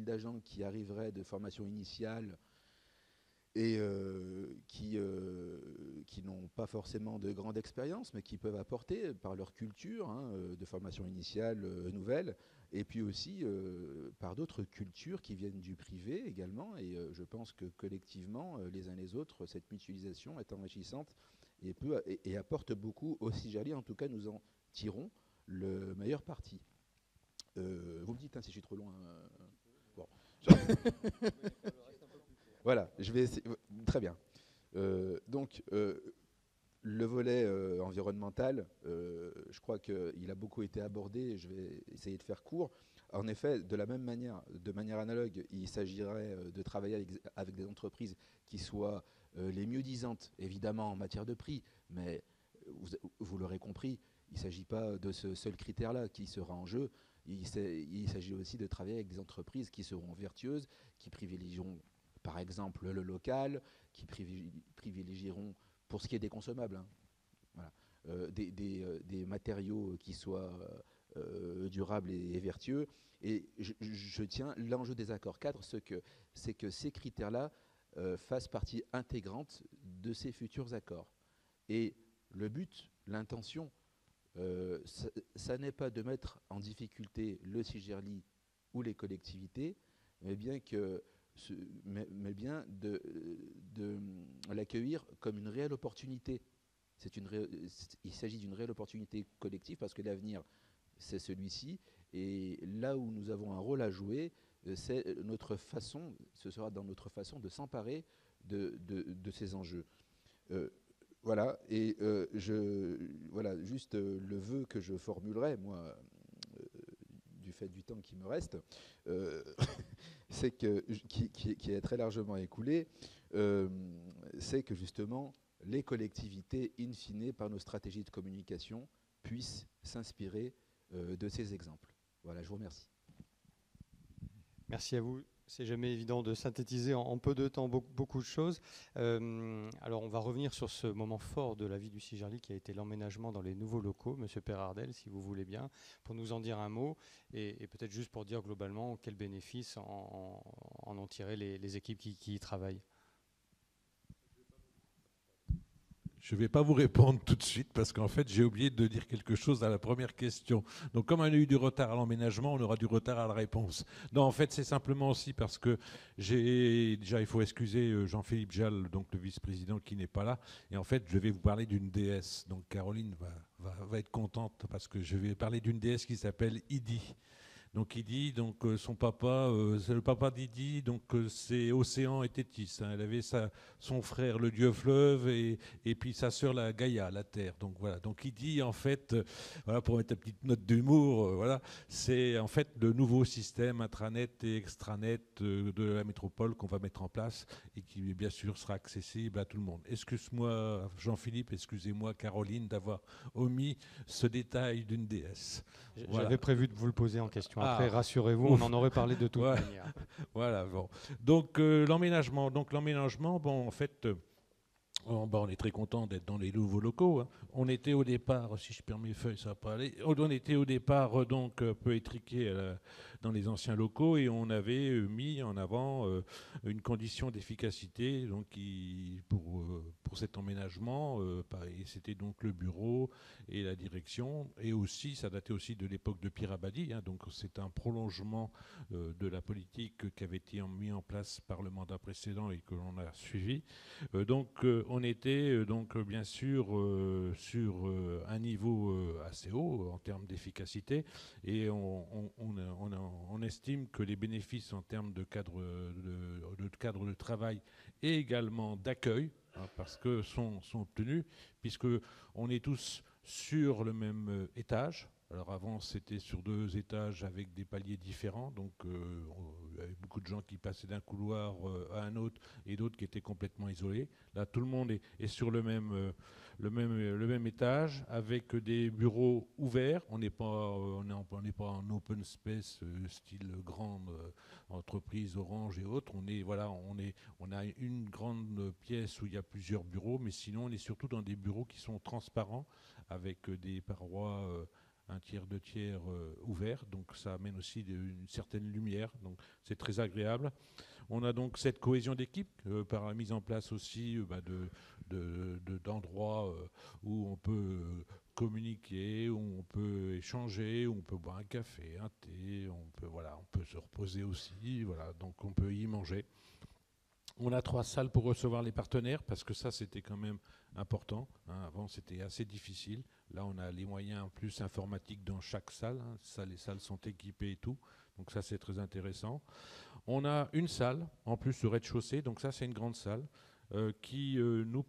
d'agents qui arriveraient de formation initiale et qui n'ont pas forcément de grande expérience, mais qui peuvent apporter par leur culture de formation initiale nouvelle, et puis aussi par d'autres cultures qui viennent du privé également. Et je pense que collectivement, les uns les autres, cette mutualisation est enrichissante et apporte beaucoup au CIGERLI. En tout cas, nous en tirons le meilleur parti. Vous me dites si je suis trop loin. Bon. Voilà, je vais essayer. Très bien. Donc, le volet environnemental, je crois qu'il a beaucoup été abordé. Je vais essayer de faire court. En effet, de manière analogue, il s'agirait de travailler avec des entreprises qui soient les mieux disantes, évidemment en matière de prix, mais vous l'aurez compris, il ne s'agit pas de ce seul critère-là qui sera en jeu. Il s'agit aussi de travailler avec des entreprises qui seront vertueuses, qui privilégieront par exemple le local, qui privilégieront, pour ce qui est des consommables, voilà, des matériaux qui soient durables et vertueux. Et je tiens, l'enjeu des accords cadres, c'est que ces critères-là fassent partie intégrante de ces futurs accords. Et le but, l'intention, ça n'est pas de mettre en difficulté le CIGERLI ou les collectivités, mais bien de l'accueillir comme une réelle opportunité. Il s'agit d'une réelle opportunité collective, parce que l'avenir, c'est celui-ci. Et là où nous avons un rôle à jouer, ce sera dans notre façon de s'emparer de ces enjeux. Voilà, et voilà, juste le vœu que je formulerai, moi, du fait du temps qui me reste, c'est qui est très largement écoulé, c'est que justement les collectivités, in fine, par nos stratégies de communication, puissent s'inspirer de ces exemples. Voilà, je vous remercie. Merci à vous. C'est jamais évident de synthétiser en peu de temps beaucoup de choses. Alors, on va revenir sur ce moment fort de la vie du CIGERLI qui a été l'emménagement dans les nouveaux locaux. Monsieur Perardel, si vous voulez bien, pour nous en dire un mot et peut-être juste pour dire globalement quels bénéfices en ont tiré les équipes qui y travaillent. Je ne vais pas vous répondre tout de suite parce qu'en fait, j'ai oublié de dire quelque chose à la première question. Donc, comme on a eu du retard à l'emménagement, on aura du retard à la réponse. Non, en fait, c'est simplement aussi parce que déjà, il faut excuser Jean-Philippe Jal, donc le vice-président qui n'est pas là. Et en fait, je vais vous parler d'une déesse. Donc, Caroline va être contente parce que je vais parler d'une déesse qui s'appelle Idi. Donc Idi, son papa, c'est le papa d'Idi, donc c'est Océan et Tétis. Hein. Elle avait son frère, le dieu fleuve, et puis sa sœur, la Gaïa, la terre. Donc voilà. Donc Idi, en fait, voilà, pour mettre une petite note d'humour, voilà, c'est en fait le nouveau système intranet et extranet de la métropole qu'on va mettre en place et qui, bien sûr, sera accessible à tout le monde. Excuse-moi, Jean-Philippe, excusez-moi, Caroline, d'avoir omis ce détail d'une déesse. Voilà. J'avais prévu de vous le poser en question. Après, rassurez-vous, on en aurait parlé de toute manière. Voilà, bon. Donc, l'emménagement. Donc, l'emménagement, bon, en fait, on est très content d'être dans les nouveaux locaux. Hein. On était au départ, si je perds mes feuilles, ça va pas aller. On était au départ, donc, un peu étriqué dans les anciens locaux et on avait mis en avant une condition d'efficacité donc, pour cet emménagement. C'était donc le bureau et la direction. Et aussi, ça datait aussi de l'époque de Pierre Abadie. Hein, donc, c'est un prolongement de la politique qui avait été mis en place par le mandat précédent et que l'on a suivi. On était bien sûr sur un niveau assez haut en termes d'efficacité et on estime que les bénéfices en termes de cadre de travail et également d'accueil, hein, parce que sont obtenus, puisqu'on est tous sur le même étage. Alors avant, c'était sur 2 étages avec des paliers différents, donc il y avait beaucoup de gens qui passaient d'un couloir à un autre et d'autres qui étaient complètement isolés. Là, tout le monde est sur le même étage avec des bureaux ouverts. On n'est pas en open space style grande entreprise Orange et autres. On a une grande pièce où il y a plusieurs bureaux, mais sinon on est surtout dans des bureaux qui sont transparents avec des parois 1/3, 2/3 ouverts, donc ça amène aussi une certaine lumière, donc c'est très agréable. On a donc cette cohésion d'équipe par la mise en place aussi d'endroits où on peut communiquer, où on peut échanger, où on peut boire un café, un thé, on peut se reposer aussi, voilà, donc on peut y manger. On a 3 salles pour recevoir les partenaires, parce que ça, c'était quand même important. Hein. Avant, c'était assez difficile. Là, on a les moyens en plus informatiques dans chaque salle. Hein. Ça, les salles sont équipées et tout. Donc ça, c'est très intéressant. On a une salle, en plus, au rez-de-chaussée. Donc ça, c'est une grande salle qui nous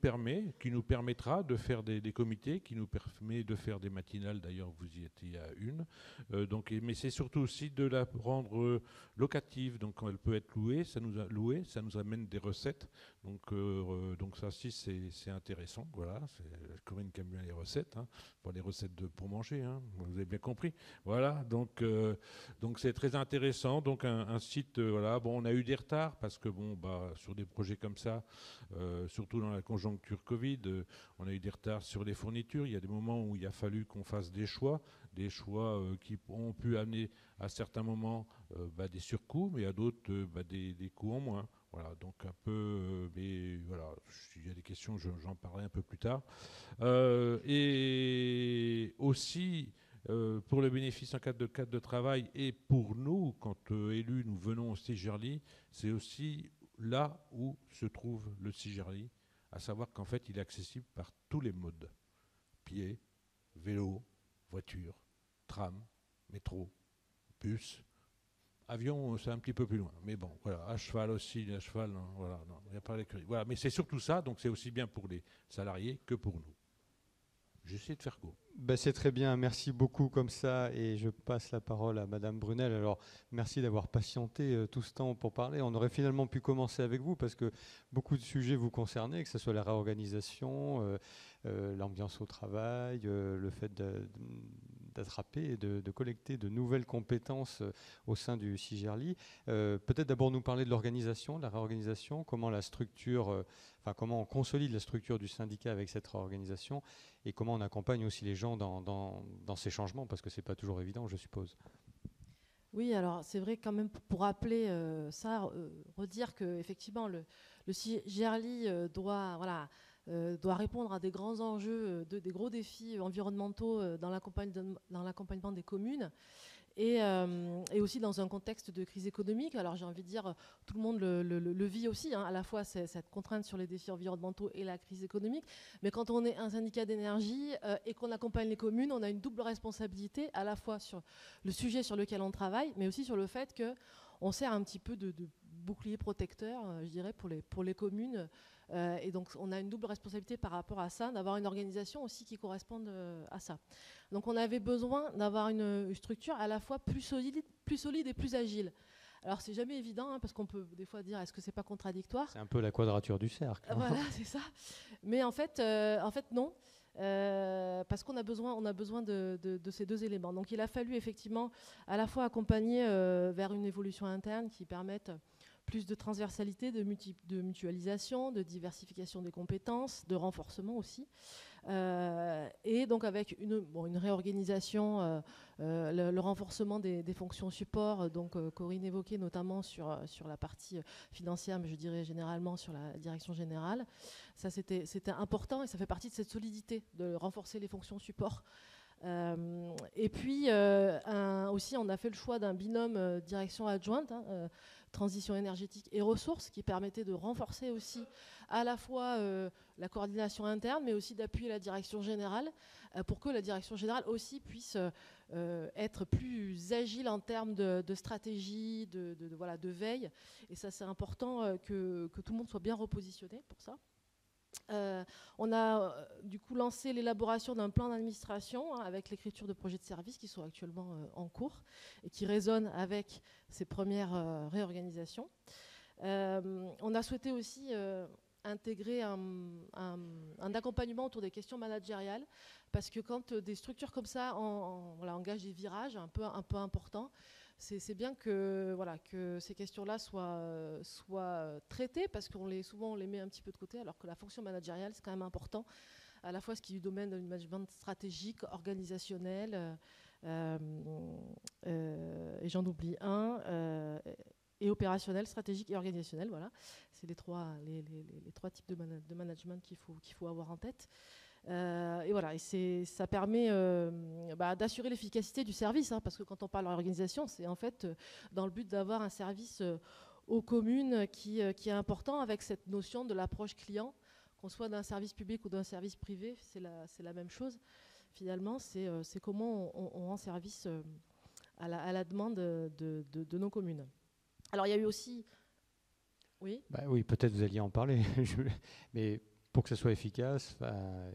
permettra de faire des comités, qui nous permet de faire des matinales. D'ailleurs, vous y étiez à une. Mais c'est surtout aussi de la rendre locative. Donc quand elle peut être louée, ça nous amène des recettes. Donc ça aussi, c'est intéressant. Voilà, c'est Corinne qui aime bien les recettes. Hein. Pas les recettes pour manger, hein. Vous avez bien compris. Voilà, donc c'est très intéressant. Donc un site, voilà. Bon, on a eu des retards parce que sur des projets comme ça, surtout dans la conjoncture Covid, on a eu des retards sur les fournitures. Il y a des moments où il a fallu qu'on fasse des choix qui ont pu amener à certains moments des surcoûts, mais à d'autres des coûts en moins. Voilà, donc un peu, mais voilà, s'il y a des questions, j'en parlerai un peu plus tard. Et aussi, pour le bénéfice en cadre de travail et pour nous, quand élus, nous venons au CIGERLI, c'est aussi là où se trouve le CIGERLI, à savoir qu'en fait, il est accessible par tous les modes. Pied, vélo, voiture, tram, métro, bus. Avion, c'est un petit peu plus loin. Mais bon, voilà, à cheval aussi, à cheval, non, voilà, non, il n'y a pas l'écurie. Voilà, mais c'est surtout ça, donc c'est aussi bien pour les salariés que pour nous. J'essaie de faire court. C'est très bien, merci beaucoup comme ça, et je passe la parole à Madame Brunel. Alors, merci d'avoir patienté tout ce temps pour parler. On aurait finalement pu commencer avec vous, parce que beaucoup de sujets vous concernaient, que ce soit la réorganisation, l'ambiance au travail, le fait d'attraper et de collecter de nouvelles compétences au sein du CIGERLI. Peut-être d'abord nous parler de l'organisation, de la réorganisation, comment on consolide la structure du syndicat avec cette réorganisation et comment on accompagne aussi les gens dans ces changements, parce que ce n'est pas toujours évident, je suppose. Oui, alors c'est vrai quand même, pour rappeler redire qu'effectivement le CIGERLI doit doit répondre à des grands enjeux, des gros défis environnementaux dans l'accompagnement des communes. Et aussi dans un contexte de crise économique. Alors j'ai envie de dire, tout le monde le vit aussi, hein, à la fois cette contrainte sur les défis environnementaux et la crise économique. Mais quand on est un syndicat d'énergie et qu'on accompagne les communes, on a une double responsabilité, à la fois sur le sujet sur lequel on travaille, mais aussi sur le fait qu'on sert un petit peu de bouclier protecteur, je dirais, pour les communes. Et donc on a une double responsabilité par rapport à ça, d'avoir une organisation aussi qui corresponde à ça. Donc on avait besoin d'avoir une structure à la fois plus solide et plus agile. Alors c'est jamais évident, hein, parce qu'on peut des fois dire est-ce que c'est pas contradictoire ? C'est un peu la quadrature du cercle. Voilà, c'est ça. Mais en fait non. Parce qu'on a besoin de ces deux éléments. Donc il a fallu effectivement à la fois accompagner vers une évolution interne qui permette plus de transversalité, de mutualisation, de diversification des compétences, de renforcement aussi. Et donc avec une réorganisation, le renforcement des fonctions support, donc Corinne évoquait notamment sur la partie financière, mais je dirais généralement sur la direction générale. Ça c'était important et ça fait partie de cette solidité, de renforcer les fonctions support. Et puis aussi on a fait le choix d'un binôme direction adjointe, hein, transition énergétique et ressources, qui permettait de renforcer aussi à la fois la coordination interne, mais aussi d'appuyer la direction générale pour que la direction générale aussi puisse être plus agile en termes de stratégie, de veille. Et ça, c'est important que tout le monde soit bien repositionné pour ça. On a du coup lancé l'élaboration d'un plan d'administration, hein, avec l'écriture de projets de services qui sont actuellement en cours et qui résonnent avec ces premières réorganisations. On a souhaité aussi intégrer un accompagnement autour des questions managériales, parce que quand des structures comme ça engagent des virages un peu importants, c'est bien que ces questions-là soient traitées, parce souvent on les met un petit peu de côté, alors que la fonction managériale, c'est quand même important, à la fois ce qui est du domaine du management stratégique, organisationnel, et j'en oublie un, et opérationnel, stratégique et organisationnel. Voilà, c'est les trois types de management qu'il faut avoir en tête. Et voilà, et ça permet d'assurer l'efficacité du service, hein, parce que quand on parle d'organisation, c'est en fait dans le but d'avoir un service aux communes qui est important, avec cette notion de l'approche client, qu'on soit d'un service public ou d'un service privé, c'est la même chose. Finalement, c'est comment on rend service à la demande de nos communes. Alors il y a eu aussi... Oui, oui, peut-être vous alliez en parler, mais pour que ça soit efficace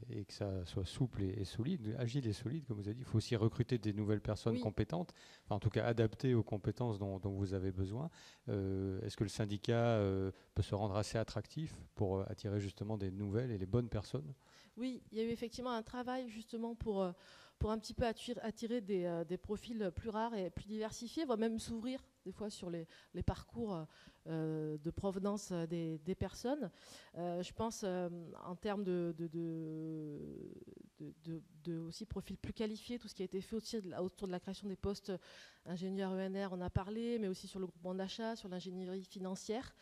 et que ça soit souple et solide, agile et solide, comme vous avez dit, il faut aussi recruter des nouvelles personnes compétentes, en tout cas adaptées aux compétences dont vous avez besoin. Est-ce que le syndicat peut se rendre assez attractif pour attirer justement des nouvelles et les bonnes personnes ? Oui, il y a eu effectivement un travail justement pour un petit peu attirer des profils plus rares et plus diversifiés, voire même s'ouvrir des fois sur les parcours de provenance des personnes. Je pense en termes de aussi profils plus qualifiés, tout ce qui a été fait aussi autour de la création des postes ingénieurs ENR, on a parlé, mais aussi sur le groupement d'achat, sur l'ingénierie financière,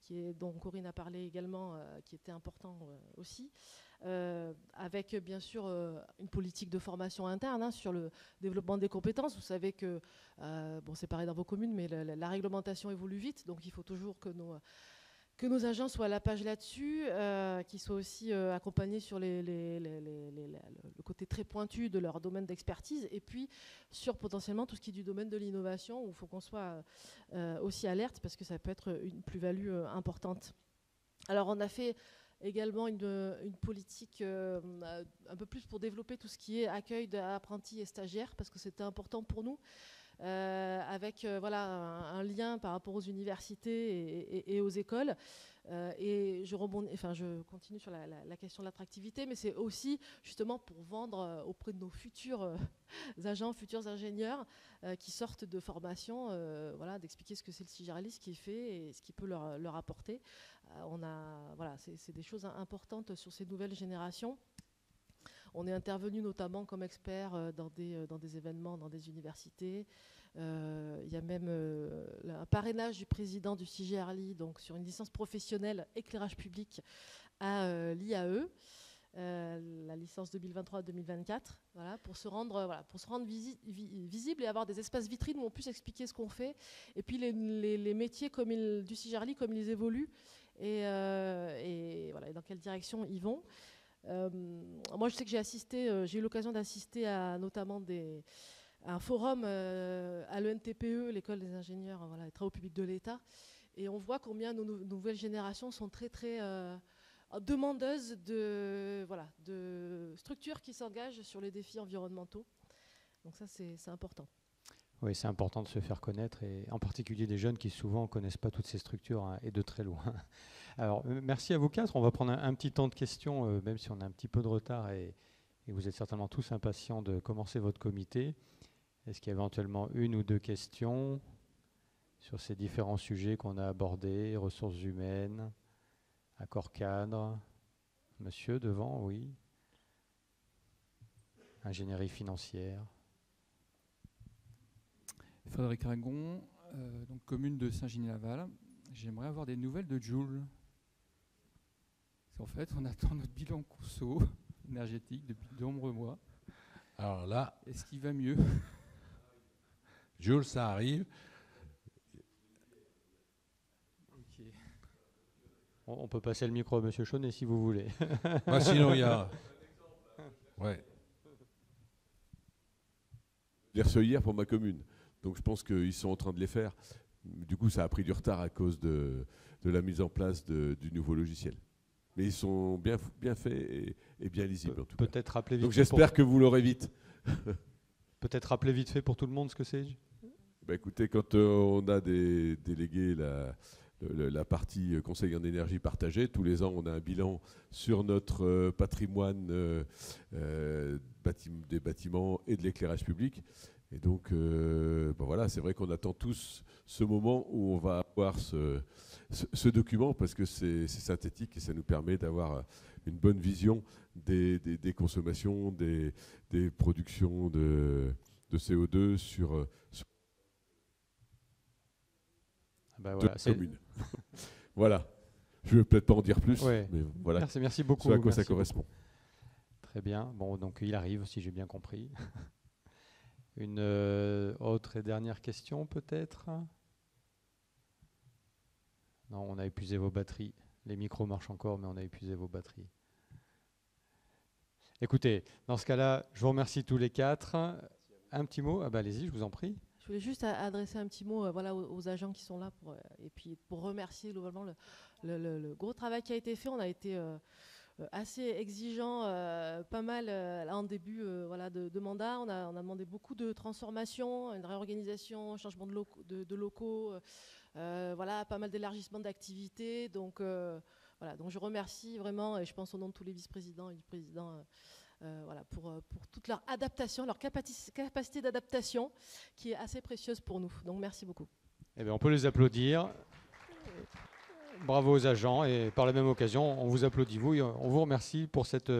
dont Corinne a parlé également, qui était important aussi. Avec bien sûr une politique de formation interne, hein, sur le développement des compétences. Vous savez que, c'est pareil dans vos communes, mais la réglementation évolue vite, donc il faut toujours que nos agents soient à la page là-dessus, qu'ils soient aussi accompagnés sur le côté très pointu de leur domaine d'expertise, et puis sur potentiellement tout ce qui est du domaine de l'innovation, où il faut qu'on soit aussi alerte, parce que ça peut être une plus-value importante. Alors on a fait également une politique un peu plus pour développer tout ce qui est accueil d'apprentis et stagiaires, parce que c'était important pour nous, avec un lien par rapport aux universités et aux écoles. Et je continue sur la question de l'attractivité, mais c'est aussi justement pour vendre auprès de nos futurs agents, futurs ingénieurs qui sortent de formation, d'expliquer ce que c'est le CIGERLI, ce qu'il fait et ce qu'il peut leur apporter. C'est des choses importantes sur ces nouvelles générations. On est intervenu notamment comme expert dans des événements, dans des universités. Il y a même un parrainage du président du CIGERLI, donc sur une licence professionnelle éclairage public à l'IAE. La licence 2023-2024, voilà, pour se rendre visible et avoir des espaces vitrines où on puisse expliquer ce qu'on fait, et puis les métiers du CIGERLI comme ils évoluent, et voilà, et dans quelle direction ils vont. Moi, je sais que j'ai eu l'occasion d'assister à notamment à un forum à l'ENTPE, l'école des ingénieurs et travaux publics de l'État, et on voit combien nos nouvelles générations sont très très demandeuses de structures qui s'engagent sur les défis environnementaux. Donc ça, c'est important. Oui, c'est important de se faire connaître, et en particulier des jeunes qui souvent ne connaissent pas toutes ces structures, hein, et de très loin. Alors, merci à vous quatre. On va prendre un petit temps de questions, même si on a un petit peu de retard, et vous êtes certainement tous impatients de commencer votre comité. Est-ce qu'il y a éventuellement une ou deux questions sur ces différents sujets qu'on a abordés, ressources humaines, accord cadre? Monsieur, devant, oui. Ingénierie financière. Frédéric Ragon, donc commune de Saint-Giny-Laval. J'aimerais avoir des nouvelles de Joule. En fait, on attend notre bilan conso énergétique depuis de nombreux mois. Alors là, est-ce qu'il va mieux? Joule, ça arrive. Okay. On peut passer le micro à Monsieur Chaunet si vous voulez. Sinon, il y a... Ouais. Je l'ai reçu hier pour ma commune. Donc je pense qu'ils sont en train de les faire. Du coup, ça a pris du retard à cause de la mise en place du nouveau logiciel. Mais ils sont bien faits et bien lisibles en tout cas. Peut-être rappeler vite. Donc j'espère que vous l'aurez vite. Peut-être rappeler vite fait pour tout le monde ce que c'est. Bah écoutez, quand on a des délégués la partie conseil en énergie partagée, tous les ans on a un bilan sur notre patrimoine des bâtiments et de l'éclairage public. Et donc, voilà, c'est vrai qu'on attend tous ce moment où on va avoir ce document, parce que c'est synthétique et ça nous permet d'avoir une bonne vision des consommations, des productions de CO2 sur voilà, communes. Voilà. Je ne vais peut-être pas en dire plus, ouais. Mais voilà. Merci beaucoup. Ce à quoi ça correspond. Très bien. Bon, donc il arrive, si j'ai bien compris. Une autre et dernière question, peut-être? Non, on a épuisé vos batteries. Les micros marchent encore, mais on a épuisé vos batteries. Écoutez, dans ce cas-là, je vous remercie tous les quatre. Un petit mot? Allez-y, je vous en prie. Je voulais juste adresser un petit mot aux agents qui sont là et puis pour remercier globalement le gros travail qui a été fait. On a été assez exigeant, pas mal là, en début de mandat. On a demandé beaucoup de transformations, une réorganisation, un changement de locaux, pas mal d'élargissement d'activités. Donc, donc je remercie vraiment, et je pense au nom de tous les vice-présidents et du président, pour toute leur adaptation, leur capacité d'adaptation qui est assez précieuse pour nous. Donc merci beaucoup. Eh bien, on peut les applaudir. Bravo aux agents, et par la même occasion, on vous applaudit vous et on vous remercie pour cette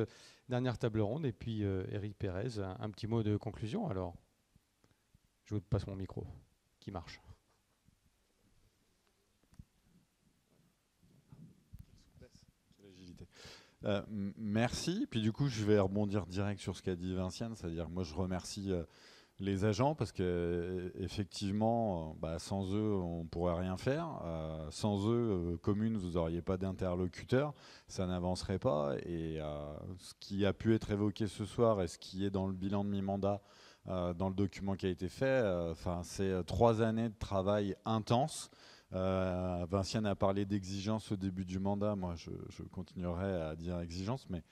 dernière table ronde. Et puis Éric Pérez, un petit mot de conclusion alors. Je vous passe mon micro qui marche. Merci. Puis du coup, je vais rebondir direct sur ce qu'a dit Vinciane, c'est-à-dire moi je remercie les agents parce que effectivement, sans eux, on pourrait rien faire. Sans eux, commune, vous n'auriez pas d'interlocuteur, ça n'avancerait pas. Et ce qui a pu être évoqué ce soir et ce qui est dans le bilan de mi-mandat, dans le document qui a été fait, c'est 3 années de travail intense. Vinciane a parlé d'exigence au début du mandat. Moi, je continuerai à dire exigence, mais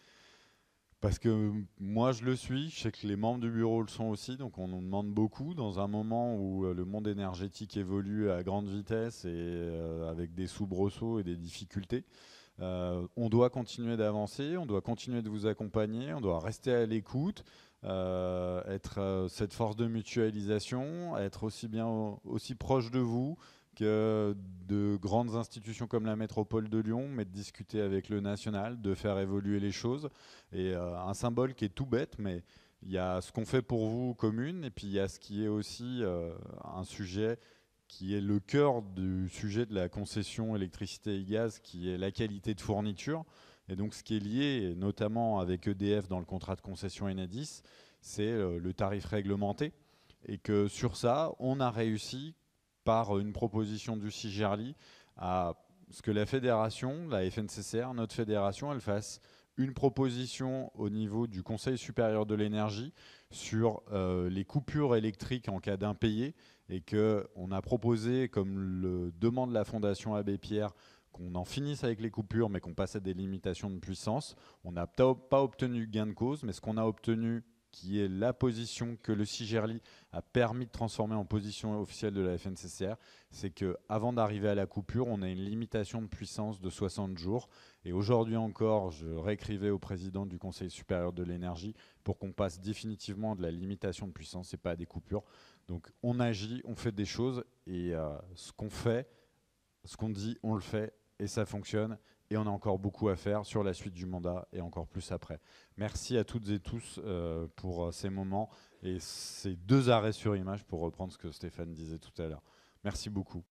parce que moi, je le suis. Je sais que les membres du bureau le sont aussi. Donc, on nous demande beaucoup dans un moment où le monde énergétique évolue à grande vitesse et avec des soubresauts et des difficultés. On doit continuer d'avancer, on doit continuer de vous accompagner, on doit rester à l'écoute, être cette force de mutualisation, être aussi proche de vous que de grandes institutions comme la métropole de Lyon, mais de discuter avec le national, de faire évoluer les choses. Et un symbole qui est tout bête, mais il y a ce qu'on fait pour vous, commune, et puis il y a ce qui est aussi un sujet qui est le cœur du sujet de la concession électricité et gaz, qui est la qualité de fourniture. Et donc ce qui est lié, notamment avec EDF dans le contrat de concession Enedis, c'est le tarif réglementé. Et que sur ça, on a réussi, par une proposition du CIGERLI, à ce que la fédération, la FNCCR, notre fédération, elle fasse une proposition au niveau du Conseil supérieur de l'énergie sur les coupures électriques en cas d'impayé, et qu'on a proposé, comme le demande la Fondation Abbé Pierre, qu'on en finisse avec les coupures, mais qu'on passe à des limitations de puissance. On n'a pas obtenu gain de cause, mais ce qu'on a obtenu, qui est la position que le CIGERLI a permis de transformer en position officielle de la FNCCR, c'est qu'avant d'arriver à la coupure, on a une limitation de puissance de 60 jours. Et aujourd'hui encore, je réécrivais au président du Conseil supérieur de l'énergie pour qu'on passe définitivement de la limitation de puissance et pas à des coupures. Donc on agit, on fait des choses, et ce qu'on fait, ce qu'on dit, on le fait, et ça fonctionne. Et on a encore beaucoup à faire sur la suite du mandat et encore plus après. Merci à toutes et tous pour ces moments et ces 2 arrêts sur image, pour reprendre ce que Stéphane disait tout à l'heure. Merci beaucoup.